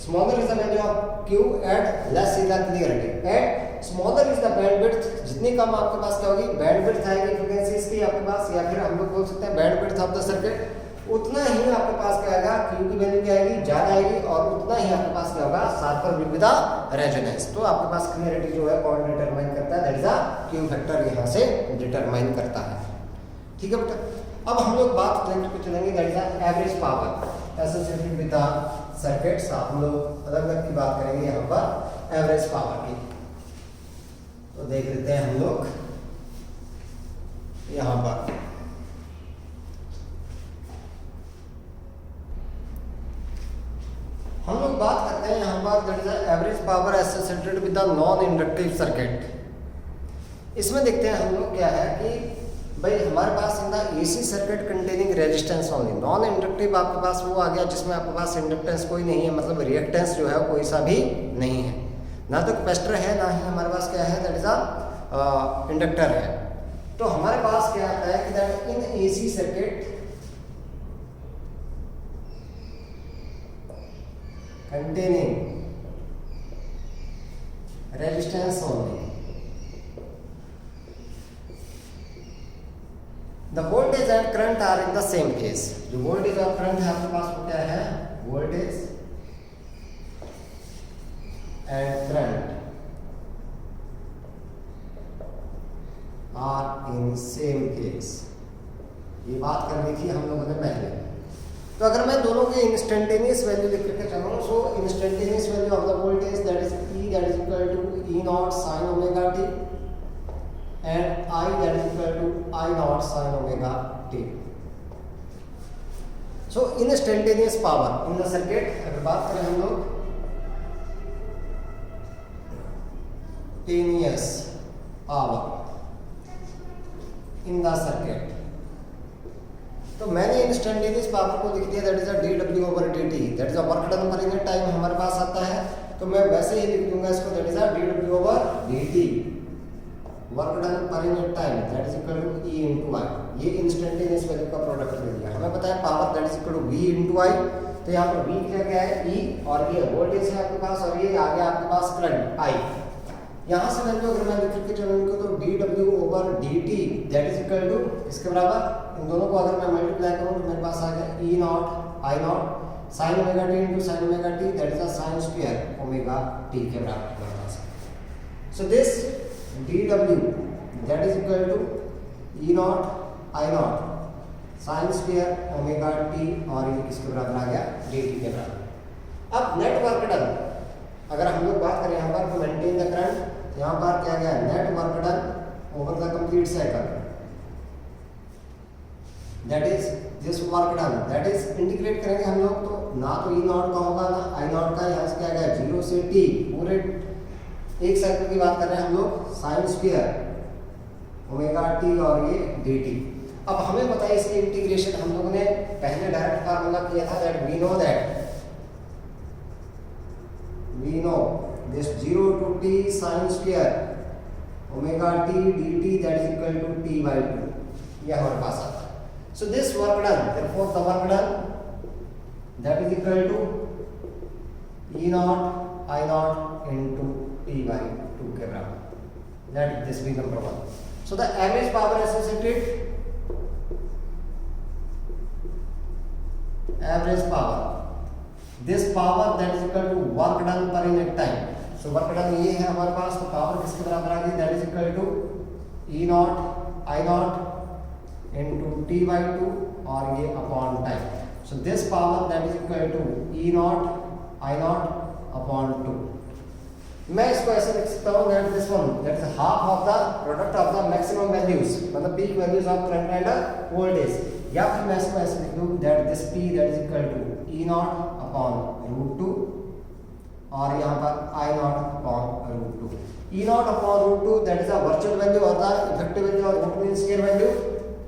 smaller is the value of Q and less is the clarity. And smaller is the bandwidth, जितनी कम आपके पास क्या होगी, bandwidth आएगी frequencies की आपके पास, या फिर हम लोग बोल सकते हैं bandwidth of the circuit, उतना ही आपके पास क्या आएगा, Q की वैल्यू क्या आएगी, ज्यादा आएगी, और उतना ही आपके पास क्या होगा, sharper will be the resonance. तो आपके पास क्लियरिटी जो है कौन डिटरमाइन करता है, that is the Q factor, यहाँ से डिटरमाइन करता है, ठीक है बेटा। अब हम लोग बात करके चलेंगे that is the average power associated with the circuits. हम लोग अलग अलग की बात करेंगे यहाँ पर एवरेज पावर की। तो देख लेते हैं हम लोग यहाँ पर, हम लोग बात करते हैं यहाँ पर that is average power associated with the non inductive circuit. इसमें देखते हैं हम लोग क्या है कि भाई हमारे पास in the AC circuit containing resistance only, non inductive आपके पास वो आ गया जिसमें आपके पास इंडक्टेंस कोई नहीं है, मतलब रिएक्टेंस जो है कोई सा भी नहीं है, ना तो कैपेसिटर है ना ही हमारे पास क्या है, दैट इज अ इंडक्टर है। तो हमारे पास क्या आता है कि that in AC circuit containing resistance only, the voltage and current are in the same phase। जो voltage और current है आपके पास वो क्या है, voltage and current are in same phase। ये बात कर ली थी हम लोगों ने पहले। तो अगर मैं दोनों के इंस्टेंटेनियस वैल्यू लिख करके चलूँ, so instantaneous value of the voltage that is E that is equal to E not sin omega t and I that is equal to I not sin omega t। So instantaneous power in the circuit अगर बात करें हम लोग, instantaneous power in the circuit. तो मैंने instantaneous power को लिख दिया that is a dw over dt, that is a work done per unit time हमारे पास आता है, तो मैं वैसे ही लिख दूंगा इसको that is a dw over dt, work done per unit time that is equal to E into I। ये इंस्टेंटेनियस वैल्यू का प्रोडक्ट ले लिया। हमें पता है power that is equal to V into I, तो यहाँ पर V क्या क्या है E, और ये वोल्टेज है आपके पास, और ये आगे आपके पास करंट I। यहाँ से वैल्यू अगर मैं लिख के चलूँ इनको तो dw over dt that is equal to इसके बराबर, इन दोनों को अगर मैं मल्टीप्लाई करूँ तो मेरे पास आ गया E not I not sin omega t into sin omega t that is a sin square omega t के बराबर हमारे पास। So this dw that is equal to E not I not sin square omega t, और ये किसके बराबर आ गया dt के बराबर। अब नेट वर्क डन अगर हम लोग बात करें यहाँ पर मेंटेन द करंट, यहाँ पर क्या गया net work done over the complete cycle that is this work done that is integrate करेंगे हम लोग तो ना तो E नॉट का होगा ना I नॉट का, यहाँ से क्या गया 0 से t पूरे एक साइकिल की बात कर रहे हैं हम लोग sin स्क्वायर ओमेगा t और ये dt। अब हमें पता है इसकी इंटीग्रेशन हम लोगों ने पहले डायरेक्ट फार्मूला किया था that we know this 0 to t sin square omega t dt that is equal to t by 2, ये हमारे पास आता है। So this work done, therefore the work done that is equal to E naught I naught into t by 2 के बराबर, that is this will number 1. So the average power associated, average power, this power that is equal to work done per unit time। so work done ये है हमारे पास, तो power किसके बराबर आ गई that is equal to E naught I naught into t by 2 और ये upon time. so this power that is equal to E naught I naught upon 2। मैं इसको ऐसे लिख सकता हूँ that this one that is half of the product of the maximum values, मतलब peak values of current and voltage, या फिर मैं इसको ऐसे लिख दूँ that this P that is equal to E naught upon root 2 और यहाँ पर I naught upon root 2। E naught upon root 2 that is a virtual value और the effective value और root mean square value,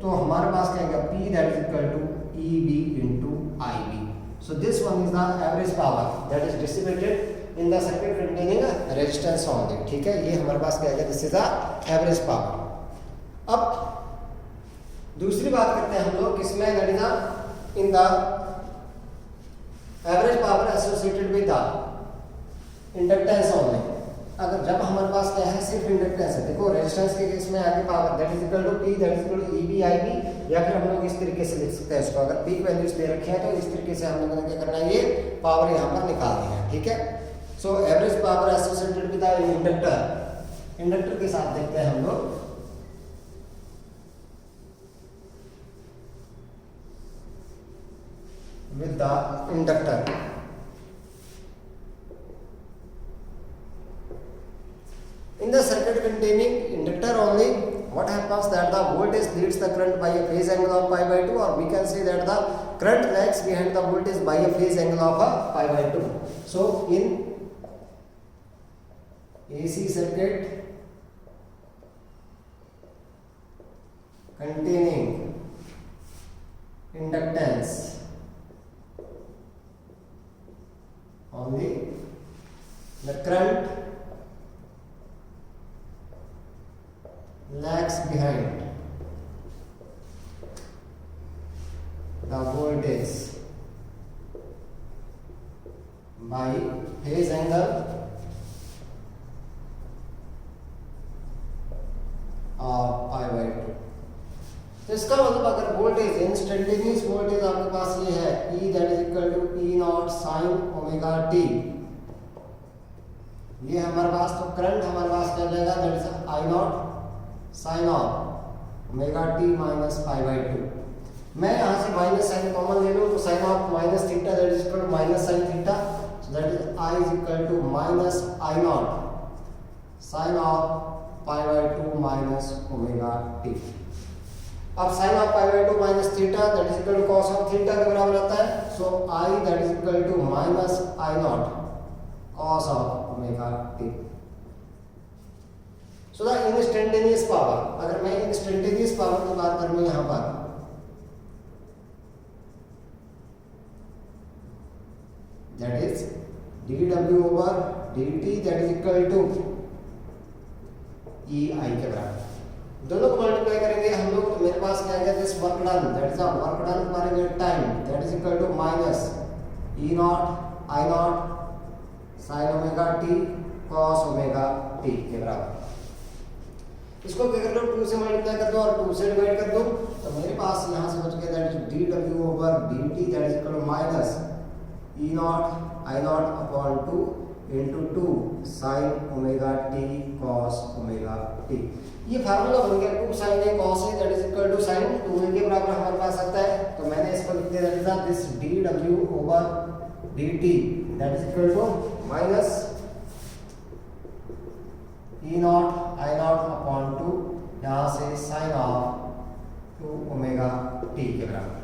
तो हमारे पास क्या है P that is equal to EB into IB। so this one is the average power that is distributed in the circuit containing resistance only। ठीक है, ये हमारे पास क्या है this is the average power. अब दूसरी बात करते हैं हम लोग किसमें that is in the average power associated with the inductance only. अगर जब हमारे पास क्या है सिर्फ इंडक्टेंस है, देखो रेजिस्टेंस के केस में आगे power that is equal to P that is equal to EB IB, या फिर हम लोग इस तरीके से लिख सकते हैं इसको, अगर पीक वैल्यूज दे रखे हैं तो इस तरीके से हम लोगों ने क्या करना है ये पावर यहाँ पर निकालनी है। ठीक है, so average power associated with the inductor, inductor के साथ देखते हैं हम लोग with the inductor। in the circuit containing inductor only, what happens that the voltage leads the current by a phase angle of pi by 2, or we can say that the current lags behind the voltage by a phase angle of pi by 2। so in AC circuit containing inductance only, the current lags behind the voltage by phase angle of pi by 2। तो इसका मतलब अगर voltage instantaneous voltage आपके पास ये है E that is equal to E not sine omega t, ये हमारे पास, तो करंट हमारे पास क्या जाएगा that is I not sine of omega t minus pi by 2। मैं यहाँ से माइनस साइन कॉमन ले लूँ तो sine of minus theta that is equal to minus sine theta, so that is I is equal to minus I not sine of pi by 2 minus omega t। अब sine of pi by 2 minus theta that is equal to cos of theta के बराबर आता है, so I that is equal to minus I not cos of omega t। So the instantaneous power, अगर मैं instantaneous power की बात करूं यहां पर, that is dw over dt that is equal to e I के बराबर। दोनों को मल्टीप्लाई करेंगे हम लोग तो मेरे पास क्या है, this work done that is work done per unit time that is equal to minus e not I not sin omega t cos omega t के बराबर। इसको क्या कर लो 2 से मल्टीप्लाई कर दो और 2 से डिवाइड कर दो, तो मेरे पास यहां से बच गया that is dw over dt that is equal to minus e not I not upon 2 into 2 sin omega t cos omega t। ये फार्मूला बन गया 2 sin a cos a that is equal to sin 2a के बराबर हमारे पास आता है। तो मैंने इसको लिख दिया that is this dw over dt that is equal to minus e not I not upon 2 यहां से sin ऑफ 2 ओमेगा t के बराबर।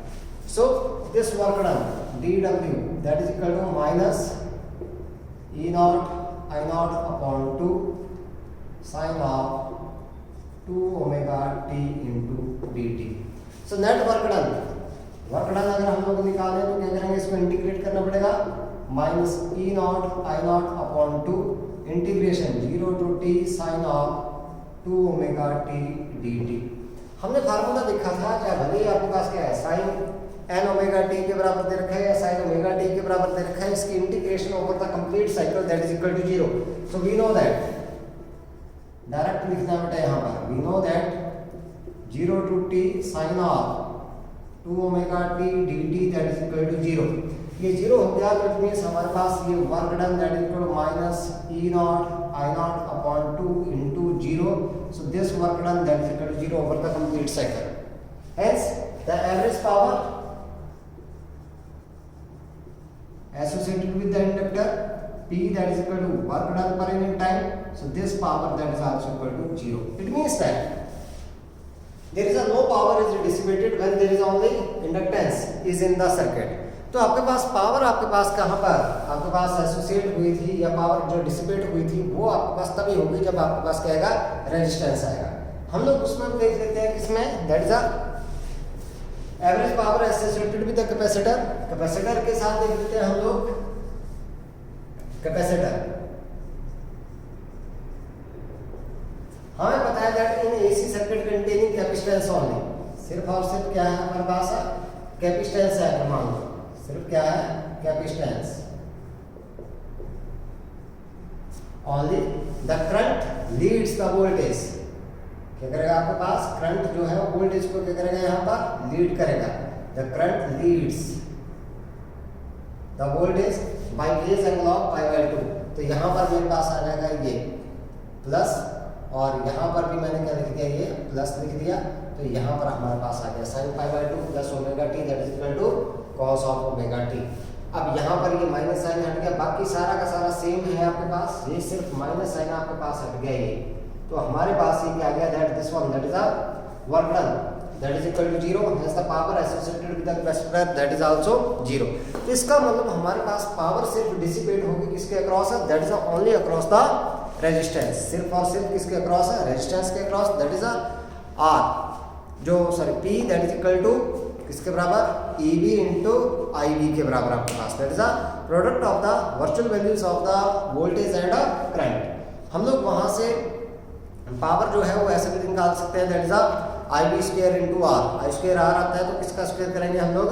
So this work done dw that is equal to minus e not I not upon 2 sin of 2 omega t into dt। So net work done अगर हम लोग निकालें तो क्या करेंगे, इसको इंटीग्रेट करना पड़ेगा, minus e not I not upon 2 integration 0 to t sin of 2 omega t dt। हमने फार्मूला देखा था, क्या भले ही आपके पास क्या है sin n ओमेगा t के बराबर दे रखा है या sin ओमेगा t के बराबर दे रखा है, इसकी integration over the complete cycle that is equal to 0। So we know that, direct लिखना बेटा यहाँ पर, we know that 0 to t sin of 2 omega t dt that is equal to 0। ये 0 हो गया तो इट मींस हमारे पास ये work done that is equal to minus e not I not upon 2 into 0। So this work done that is equal to 0 over the complete cycle. Hence the average power associated with the inductor P that is equal to work done per unit time. So this power that is also equal to 0. It means that there is a no power is dissipated when there is only inductance is in the circuit. तो आपके पास power आपके पास कहाँ पर आपके पास associate हुई थी या power जो डिसिपेट हुई थी वो आपके पास तभी होगी जब आपके पास क्या आएगा, रेजिस्टेंस आएगा। हम लोग उसमें देख लेते हैं किसमें, that is average power associated with the capacitor. Capacitor के साथ देख लेते हैं हम लोग, कैपेसिटर हमें पता है that in AC circuit containing capacitance only, सिर्फ और सिर्फ क्या है हमारे पास कैपेसिटेंस है, मान लो सिर्फ क्या है capacitance only, the current leads the voltage. क्या करेगा आपके पास, करंट जो है वो वोल्टेज को क्या करेगा यहाँ पर लीड करेगा, the current leads the voltage by phase angle of pi by 2। तो यहाँ पर मेरे पास आ जाएगा ये प्लस, और यहाँ पर भी मैंने क्या लिख दिया, ये प्लस लिख दिया, तो यहाँ पर हमारे पास आ गया sin pi by 2 plus omega T that is equal to cos of omega T. अब यहाँ पर ये माइनस साइन हट गया, बाकी सारा का सारा सेम है आपके पास, ये सिर्फ माइनस साइन आपके पास हट गया ये, तो हमारे पास ये क्या आ गया, that this one that is a work done that is equal to 0, hence the power associated with the capacitor that is also 0। तो इसका मतलब हमारे पास पावर सिर्फ डिसिपेट होगी किसके अक्रॉस है, that is only across the resistance, सिर्फ और सिर्फ किसके अक्रॉस है, रेजिस्टेंस के across, that is a R जो sorry P that is equal to किसके बराबर, EB इंटू IB के बराबर आपके पास, that is a product of the virtual values of the voltage and current. हम लोग वहां से पावर जो है वो ऐसे भी निकाल सकते हैं, that is a IB square into R, I square R आता है तो किसका स्क्वायर करेंगे हम लोग,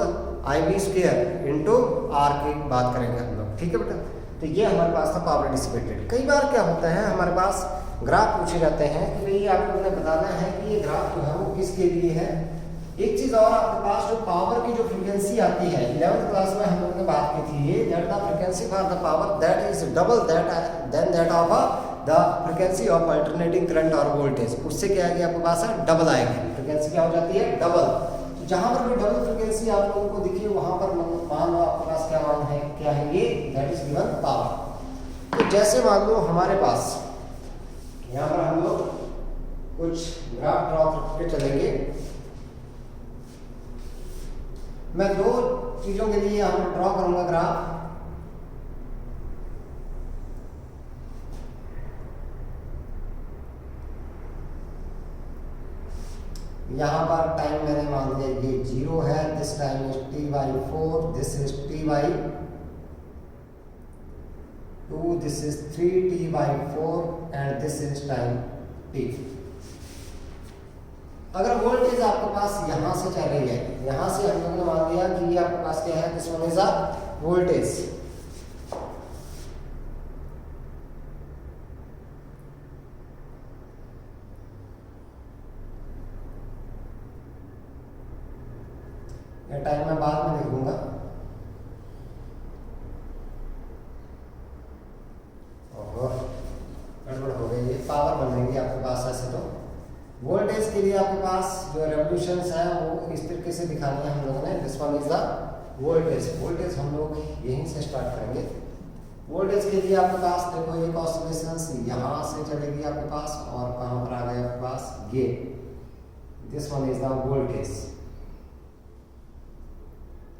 IB स्क्वायर इंटू आर की बात करेंगे हम लोग, ठीक है बेटा। तो ये हमारे पास था पावर डिसिपेटेड। कई बार क्या होता है हमारे पास ग्राफ पूछे जाते हैं कि भाई आप लोगों ने बताना है कि ये ग्राफ जो है वो किसके लिए है। एक चीज और आपके पास जो पावर की जो फ्रीक्वेंसी आती है 11th क्लास में हम लोगों ने बात की थी, ये that the frequency for the power that is double that than that of the frequency of alternating current और वोल्टेज, उससे क्या आएगी आपके पास डबल आएगी, फ्रीक्वेंसी क्या हो जाती है डबल। तो जहां पर भी डबल फ्रीक्वेंसी आप लोगों को दिखी वहां पर मान लो आपके पास क्या मान है, क्या है ये, दैट इज गिवन पावर। तो जैसे मान लो हमारे पास यहाँ पर हम लोग कुछ ग्राफ ड्रॉ करके चलेंगे, मैं दो चीजों के लिए यहाँ पर ड्रॉ करूंगा ग्राफ। यहाँ पर टाइम मैंने मान लिया ये 0 है, this time is t/4, this is t/2, this is 3t/4 and this is time t। अगर वोल्टेज आपके पास यहां से चल रही है, यहां से हम लोगों ने मान लिया कि ये आपके पास क्या है, this one is a voltage. ये टाइम मैं बाद में लिख दूंगा। गड़बड़ हो गई, ये पावर बन रही है आपके पास। ऐसे तो वोल्टेज के लिए आपके पास जो रेवोल्यूशंस है वो इस तरीके से दिखानी है हम लोगों ने। This one is the voltage. Voltage हम लोग यहीं से स्टार्ट करेंगे। वोल्टेज के लिए आपके पास देखो एक ऑसिलेशंस यहाँ से चलेगी आपके पास, और कहाँ पर आ गया आपके पास ये, this one is the voltage.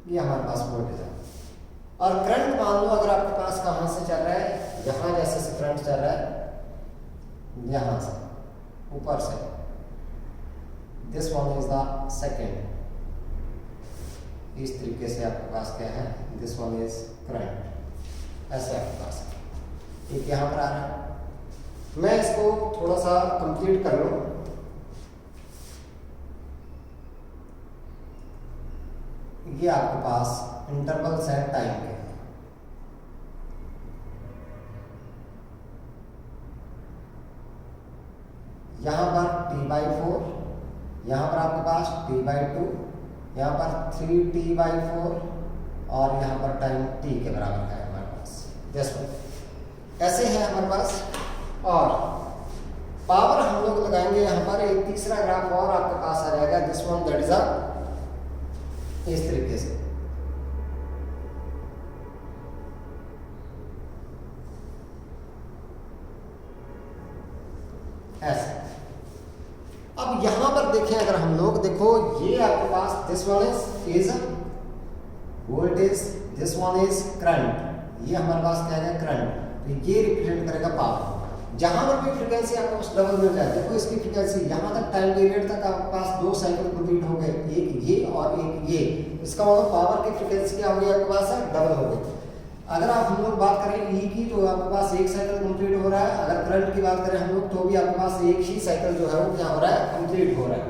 ये हमारे पास वोल्टेज है। और करंट मान लो अगर आपके पास कहाँ से चल रहा है, यहाँ जैसे से करंट चल रहा है, यहाँ से ऊपर से, this one is the second. इस तरीके से आपके पास क्या है, दिस वन इज करंट। ऐसे आपके पास एक यहाँ पर आ रहा है। मैं इसको थोड़ा सा कंप्लीट कर लूँ। ये आपके पास इंटरवल है टाइम के। यहाँ पर t/4, यहाँ पर आपके पास t/2, यहाँ पर 3t/4 और यहाँ पर टाइम t के बराबर है हमारे पास। ऐसे है हमारे पास। और पावर हम लोग लगाएंगे यहाँ पर। एक तीसरा ग्राफ और आपके पास आ जाएगा, दिस वन दैट इज इस तरीके से। ऐसे अब यहां पर देखें, अगर हम लोग देखो, ये आपके पास this one is voltage, this one is current. ये हमारे पास क्या है, करंट। तो ये रिप्रेजेंट करेगा पावर। जहां पर भी फ्रीक्वेंसी आपको पास डबल मिल जाए, देखो इसकी फ्रीक्वेंसी यहां तक टाइम पीरियड तक आपके पास 2 साइकिल कंप्लीट हो गए, एक ये और एक ये। इसका मतलब पावर की फ्रीक्वेंसी क्या हो गई आपके पास है, डबल हो गई। अगर आप हम लोग बात करें ई की, तो आपके पास एक साइकिल कंप्लीट हो रहा है। अगर करंट की बात करें हम लोग, तो भी आपके पास एक ही साइकिल जो है वो क्या हो रहा है, कंप्लीट हो रहा है।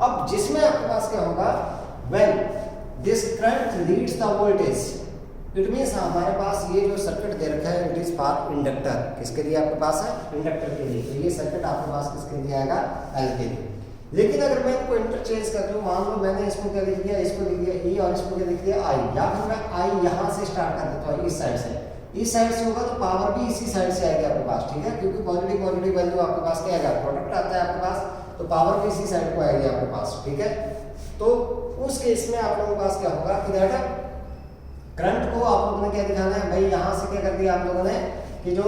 अब जिसमें आपके पास क्या होगा, when this current leads the voltage, it means हमारे पास ये जो सर्किट दे रखा है, इट इज फॉर इंडक्टर। किसके लिए आपके पास है, इंडक्टर के लिए। तो ये सर्किट आपके पास किसके लिए आएगा, एल के लिए। लेकिन अगर मैं इनको इंटरचेंज कर दूं, मान लो मैंने इसको क्या लिख दिया, इसको लिख दिया ई और इसको क्या लिख दिया आई, या फिर मैं आई यहाँ से स्टार्ट कर देता हूँ, इस साइड से। इस साइड से होगा तो पावर भी इसी साइड से आएगी आपके पास, ठीक है। क्योंकि पॉजिटिव वैल्यू आपके पास क्या आएगा, प्रोडक्ट आता है आपके पास, तो पावर भी इसी साइड को आएगी आपके पास, ठीक है। तो उस केस में आप लोगों के पास क्या होगा कि दैट करंट को आप लोगों ने क्या दिखाना है भाई, यहाँ से क्या कर दिया आप लोगों ने कि जो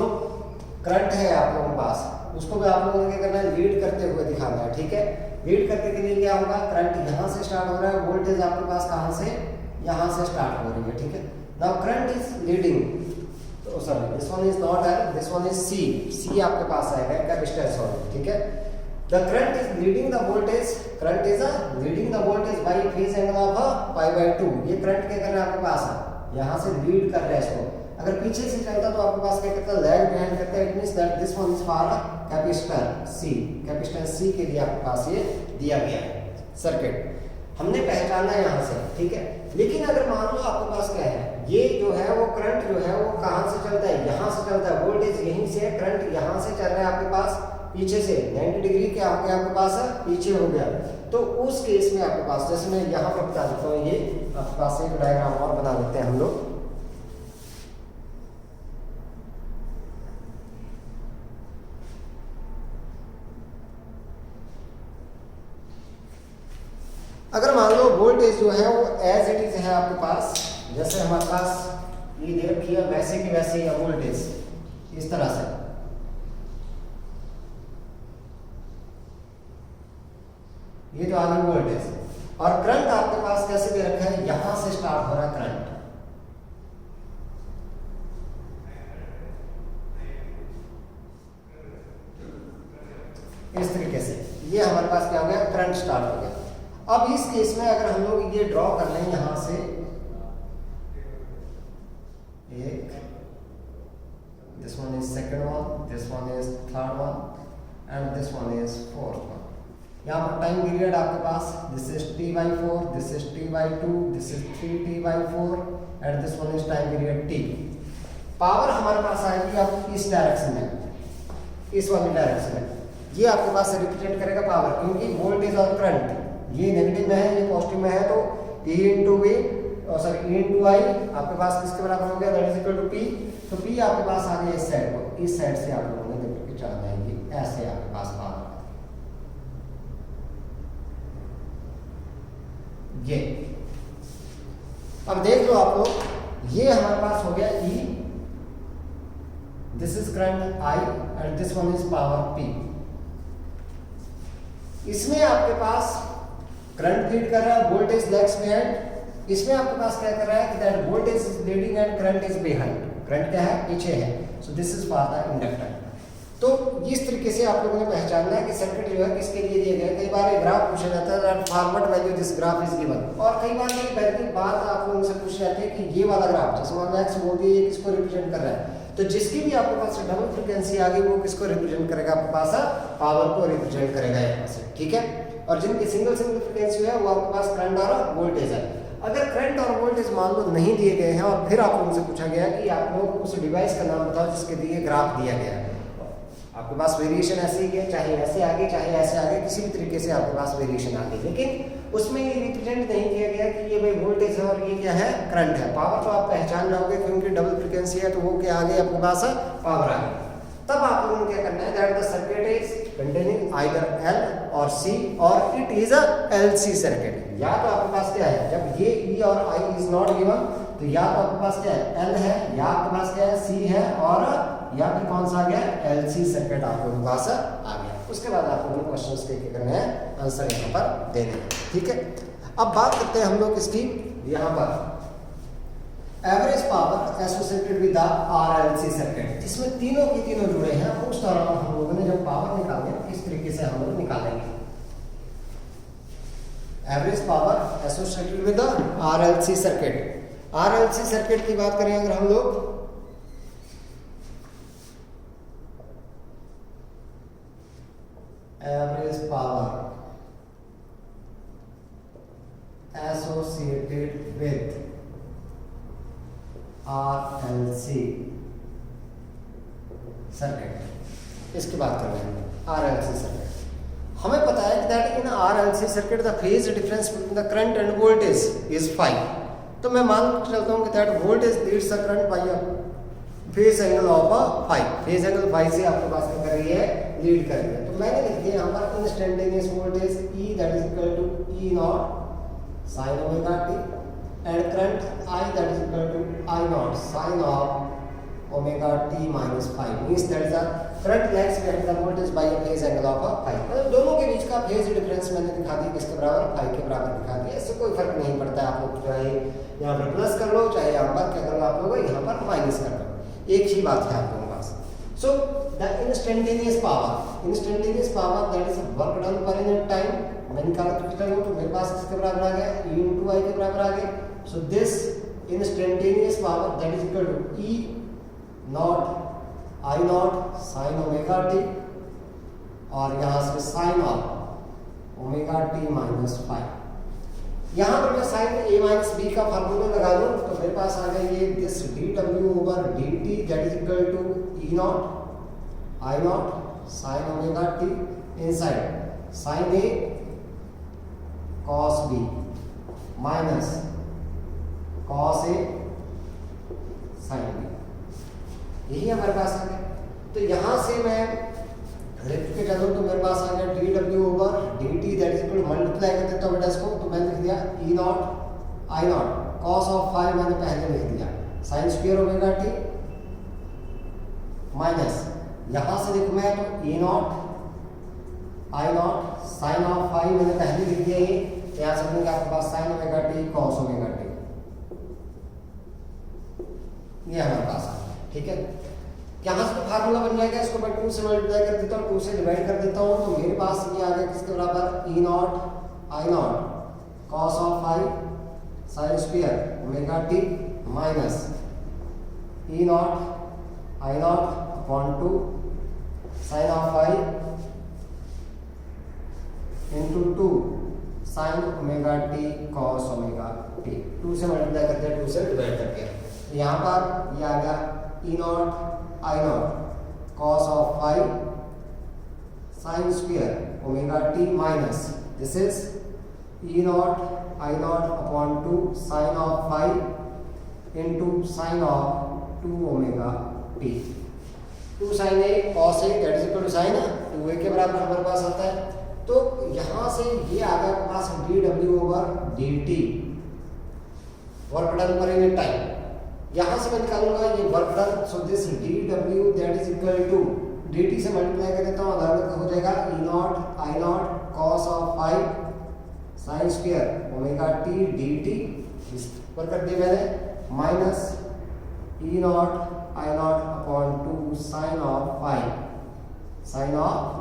करंट है आप लोगों के पास, उसको भी आप लोगों ने क्या करना है, लीड करते हुए दिखाना है, ठीक है। लीड करने के लिए क्या होगा, करंट यहाँ से स्टार्ट हो रहा है, वोल्टेज आपके पास कहाँ से, यहाँ से स्टार्ट हो रही है, ठीक है। नाउ करंट इज लीडिंग, तो sorry this one is not L, this one is C. C आपके पास आएगा कैपेसिटर, सॉरी, ठीक है। The current is leading the voltage, current is leading the voltage by phase angle of π/2। ये current क्या कर रहा है आपके पास है, यहाँ से लीड कर रहा है इसको। अगर पीछे से चलता तो आपके पास क्या करता है, लैग बिहाइंड करता है। It means that this one is for capacitor C. Capacitor C के लिए आपके पास ये दिया गया है सर्किट, हमने पहचाना है यहाँ से, ठीक है। लेकिन अगर मान लो आपके पास क्या है, ये जो है वो करंट जो है वो कहाँ से चलता है, यहाँ से चलता है। वोल्टेज यहीं से, करंट यहाँ से चल रहा है आपके पास पीछे से 90 डिग्री क्या हो गया आपके पास है, पीछे हो गया। तो उस केस में आपके पास, जैसे मैं यहाँ पर बता देता हूँ, ये आपके पास एक डायग्राम और बना देते हैं हम लोग। अगर मान लो वोल्टेज जो है वो एज इट इज है आपके पास, जैसे हमारे पास ये दे रखी है, वैसे की वैसे ही वोल्टेज इस तरह से। ये तो आगे वोल्टेज, और करंट आपके पास कैसे दे रखा है, यहां से स्टार्ट हो रहा है करंट। इस तरीके से ये हमारे पास क्या हो गया, करंट स्टार्ट हो गया। अब इस केस में अगर हम लोग ये ड्रॉ कर लें यहां से एक, this one is second one, this one is third one and this one is fourth one. यहाँ पर टाइम पीरियड आपके पास this is t/4, this is t/2, this is 3t/4 and this one is time period t। Power हमारे पास आएगी अब इस direction में, इस वाली डायरेक्शन में। ये आपके पास रिप्रेजेंट करेगा पावर, क्योंकि वोल्टेज और करंट ये नेगेटिव में है, ये पॉजिटिव में है, तो E into V sorry E into I आपके पास किसके बराबर हो गया, that is equal to P। तो P आपके पास आ गया इस साइड को, इस साइड से आप लोगों ने देख के चढ़ जाएंगे, ऐसे आपके पास पावर ये। अब देख लो आप लोग, ये हमारे पास हो गया E, this is current I and this one is power P। इसमें आपके पास करंट लीड कर रहा है, वोल्टेज लैग्स बिहाइंड। इसमें आपके पास क्या कर रहा है कि that voltage is leading and current is behind. Current क्या है, पीछे है, so this is for the inductor. तो इस तरीके से आप लोगों ने पहचानना है कि सर्किट जो है किसके लिए दिया गया है। कई बार एक ग्राफ पूछा जाता है that forward value this graph is given, और कई बार ये पहली बात आप लोगों से पूछ जाते हैं कि ये वाला ग्राफ जैसे मान लो एक्स बोल दिए ये किसको रिप्रेजेंट कर रहा है, तो जिसकी भी आपके पास डबल फ्रीक्वेंसी आ गई वो किसको रिप्रेजेंट करेगा, आपके पास पावर को रिप्रेजेंट करेगा यहाँ से, ठीक है। और जिनकी सिंगल फ्रीक्वेंसी है वो आपके पास करंट और वोल्टेज है। अगर करंट और वोल्टेज मान लो नहीं दिए गए हैं और फिर आप लोगों से पूछा गया कि आप लोग उस डिवाइस का नाम बताओ जिसके लिए ग्राफ दिया गया है, आपके पास वेरिएशन ऐसे ही है, चाहे ऐसे आगे चाहे ऐसे आगे, किसी भी तरीके से आपके पास वेरिएशन आ गई, लेकिन उसमें ये रिप्रेजेंट नहीं किया गया कि ये भाई वोल्टेज है और ये क्या है, करंट है। पावर तो आप पहचान लोगे क्योंकि डबल फ्रीक्वेंसी है, तो वो क्या आ गई आपके पास पावर आ गई। तब आप लोगों को क्या करना है, that the circuit is containing either L और C और it is a LC circuit. या तो आपके पास क्या है, जब ये E और I इज नॉट गिवन, तो या तो आपके पास क्या है, L है, या आपके पास क्या है, C है, और या फिर कौन सा आ गया, LC सर्किट आप लोगों के पास आ गया। उसके बाद आप लोगों को क्वेश्चंस के करने हैं, आंसर यहाँ पर देने हैं, ठीक है। अब बात करते हैं हम लोग इसकी, यहाँ पर average power associated with the RLC circuit. इसमें तीनों की तीनों जुड़े हैं। उस दौरान हम लोगों ने जब पावर निकालनी है इस तरीके से हम लोग निकालेंगे। Average power associated with the RLC circuit. RLC circuit की बात करें अगर हम लोग, average power associated with RLC circuit, इसकी बात कर रहे हैं। RLC सर्किट हमें पता है कि that in RLC circuit the phase difference between the current and voltage is 5। तो मैं मान के चलता हूं कि that voltage leads the current by a phase angle of 5। Phase angle 5 से आपके पास क्या कर रही है, लीड कर रही है। तो मैंने लिख दिया यहाँ पर instantaneous voltage E that is equal to E not sin omega t and current I that is equal to I naught sin of omega t minus 5 means that is the current lags behind the voltage by a phase angle of 5। मतलब दोनों के बीच का phase difference मैंने दिखा दिया किसके बराबर, 5 के बराबर दिखा दिया। इससे कोई फर्क नहीं पड़ता है, आप लोग चाहे यहाँ पर प्लस कर लो चाहे यहाँ पर क्या कर लो, आप लोग यहाँ पर माइनस कर लो, एक ही बात है आप लोगों के पास। So the instantaneous power that is work done per unit time, मैं निकाला तो मेरे पास किसके बराबर आ गया, E into I के बराबर आ गया। So this instantaneous power that is equal to E naught I naught sin omega t, और यहाँ से sin of omega t minus 5। यहाँ पर मैं sin a minus b का फार्मूला लगा दूँ तो मेरे पास आ गया ये this dw over dt that is equal to E naught I naught sin omega t inside sin a cos b minus cos a sin b, यही हमारे पास आ गया। तो यहाँ से मैं लिख के चलूँ तो मेरे पास आ गया dw over dt that is equal multiply कर देता हूँ बेटा इसको, तो मैंने लिख दिया E not I not cos of 5 मैंने पहले लिख दिया sin square omega t minus यहाँ से देखो मैं तो E not I not sin of 5 मैंने पहले लिख दिया, ये यहाँ से बनेगा आपके पास sin omega t cos omega t, ये हमारे पास आ, ठीक है। यहाँ से तो फार्मूला बन जाएगा, इसको मैं 2 से मल्टीप्लाई कर देता हूँ, 2 से डिवाइड कर देता हूँ, तो मेरे पास ये आ गया किसके बराबर, E not I not cos of phi sine square omega t minus E not I not upon 2 sine of phi into 2 sine omega t cos omega t. 2 से मल्टीप्लाई करते हैं, 2 से डिवाइड करके यहाँ पर ये आ गया E not I not cos of phi sine square omega t minus this is E not I not upon 2 sine of phi into sine of 2 omega t. 2 sine A cos A that is equal to sine 2a के बराबर हमारे पास आता है। तो यहाँ से ये आ गया आपके पास डी डब्ल्यू over d t, work done per unit time. यहाँ से मैं निकालूंगा ये work done, so this d डब्ल्यू that is equal to d t से मल्टीप्लाई कर देता हूँ, अगर हो जाएगा E not I not cos of phi sine square omega T D t, इस पर कर दिया मैंने, minus E not I not upon 2 sine of phi sine of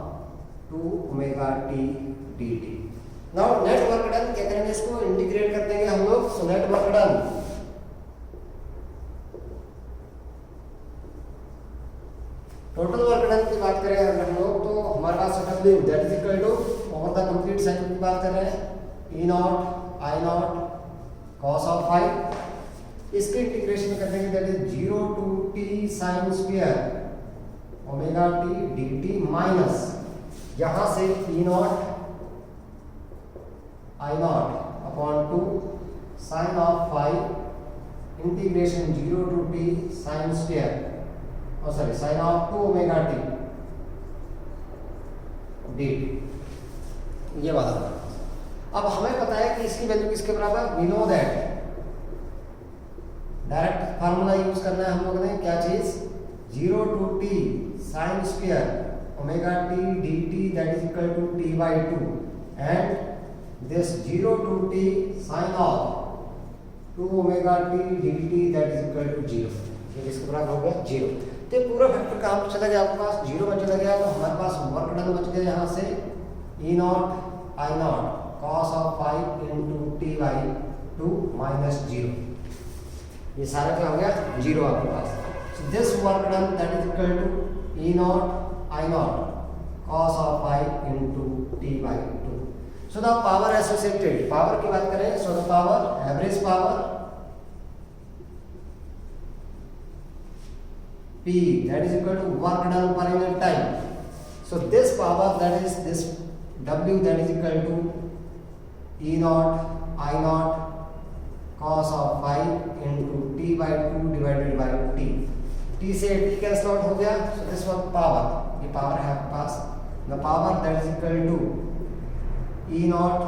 2 omega T D t. Now net work done क्या करेंगे, इसको integrate कर देंगे हम लोग। So net work done total work done की बात करें अगर हम लोग, तो हमारे पास W that is equal to over the complete cycle की बात कर रहे हैं, E not I not cos of phi, इसके इंटीग्रेशन कर देंगे that is 0 to T sine square omega T D t minus यहाँ से E not I not upon 2 sine of phi integration 0 to T sine square sine of 2 omega T d, ये वाला। अब हमें पता है कि इसकी वैल्यू किसके बराबर, we know that direct formula use करना है हम लोगों ने, क्या चीज, 0 to T sine square omega T D T that is equal to T by 2 and this 0 to T sine of 2 omega T D T that is equal to 0, ये किसके बराबर हो गया 0। तो पूरा फैक्टर कहाँ पर चला गया, आपके पास 0 में चला गया, तो हमारे पास वर्क डन बच गया यहाँ से E not I not cos of phi into t by 2 minus 0, ये सारा क्या हो गया 0 आपके पास। So this work done that is equal to E not I not cos of phi into t by 2। So the power associated, power की बात करें, so the power average power P that is equal to work done per unit time. So this power that is this W that is equal to E naught I naught cos of phi into T by 2 divided by T. T से T cancel out हो गया, so this one power, ये power है आपके पास, the power that is equal to E naught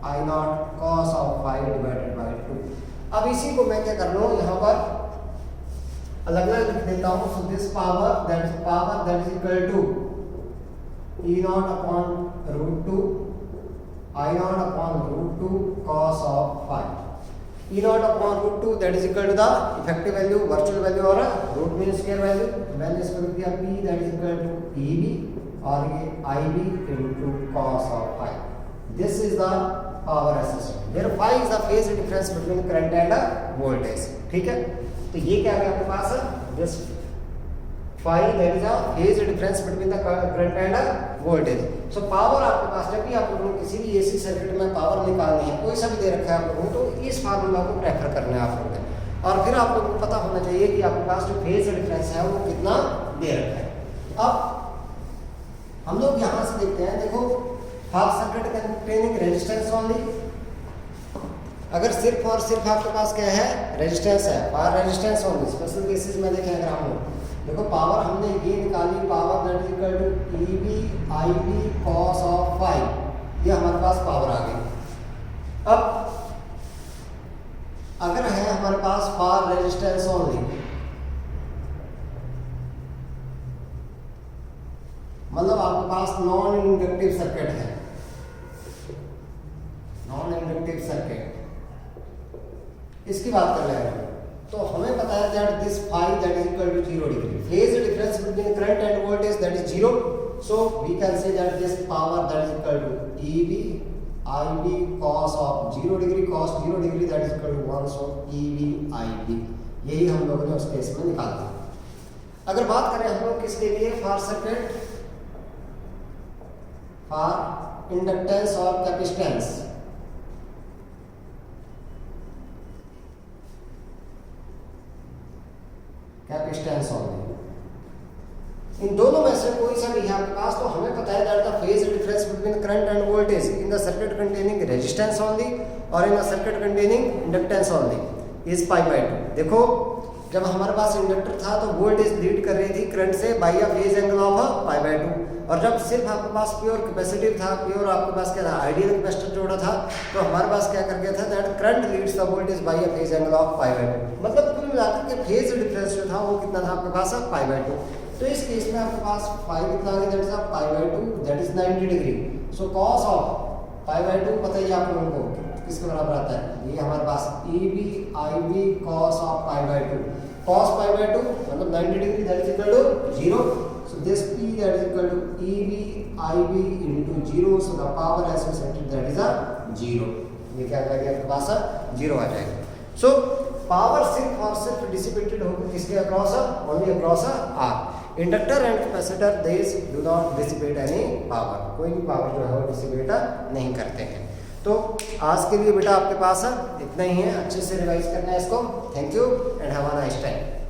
I naught cos of phi divided by 2. अब इसी को मैं क्या कर रहा हूँ यहाँ पर अलग अलग लिख देता हूं। So this power that is equal to E not upon root 2 I not upon root 2 cos of phi. E not upon root 2 that is equal to the effective value, virtual value और root mean square value. मैंने इसको लिख दिया P that is equal to E B और ये I B into cos of phi. This is the power associated, there phi is the phase difference between current and voltage. ठीक है, तो ये क्या है आपके पास, this phi that is a phase difference between the current and voltage. So power आपके पास, जब भी आप लोगों को किसी भी एसी सर्किट में पावर निकालनी है, कोई सा भी दे रखा है आप लोगों को, तो इस फार्मूला को प्रेफर करना है आप लोगों ने। और फिर आप लोगों को पता होना चाहिए कि आपके पास जो फेज डिफरेंस है वो कितना दे रखा है। अब हम लोग यहाँ से देखते हैं, देखो half circuit containing resistance only, अगर सिर्फ और सिर्फ आपके पास क्या है, रेजिस्टेंस है, power resistance only. Special cases में देखें अगर हम लोग, देखो पावर हमने ये निकाली, power that is equal to E B I B cos of phi, ये हमारे पास पावर आ गई। अब अगर है हमारे पास पावर रेजिस्टेंस ओनली, मतलब आपके पास नॉन इंडक्टिव सर्किट है, नॉन इंडक्टिव सर्किट, इसकी बात कर रहे हैं। तो हमें पता है that this phi that is equal to 0 degree, phase difference between current and voltage that is 0, so we can say that this power that is equal to EV IB cos of 0 degree cos 0 degree that is equal to 1, so EV IB, यही हम लोगों ने उस case में निकाला। अगर बात करें हम लोग किसके लिए, फॉर सर्किट, फॉर इंडक्टेंस और कैपेसिटेंस, कैपेसिटेंस ओनली, इन दोनों में से कोई सा भी है आपके पास, तो हमें पता है that the phase difference between current and voltage in the circuit containing resistance only और in the circuit containing inductance only is pi by 2। देखो जब हमारे पास इंडक्टर था तो वोल्टेज लीड कर रही थी करंट से by a phase angle of pi by 2, और जब सिर्फ आपके पास प्योर कैपेसिटिव था, प्योर आपके पास क्या था, आइडियल कैपेसिटर जोड़ा था, तो हमारे पास क्या कर गया था that current leads the voltage bye a phase angle of pi by 2, मतलब कुल मिलाकर के फेज डिफरेंस जो था वो कितना था आपके पास, पाई बाय 2। तो इस केस में आपके पास फाई कितना आ गया, that is pi by 2 that is 90 degree, so cos of pi by 2 पता ही आप लोगों को किसके बराबर आता है, ये हमारे पास EB IB cos of pi by 2, cos pi by 2 मतलब 90 degree that is equal to 0, so this P that is equal to EB IB into 0, so the power associated that is 0, ये क्या आ गया आपके पास 0 आ जाएगा। सो पावर सिर्फ और सिर्फ डिसिपेटेड होगी किसके across, only across R। Inductor and capacitor this do not dissipate any power, कोई भी पावर जो है वो डिसिपेट नहीं करते हैं। तो आज के लिए बेटा आपके पास इतना ही है, अच्छे से रिवाइज करना है इसको। Thank you and have a nice time.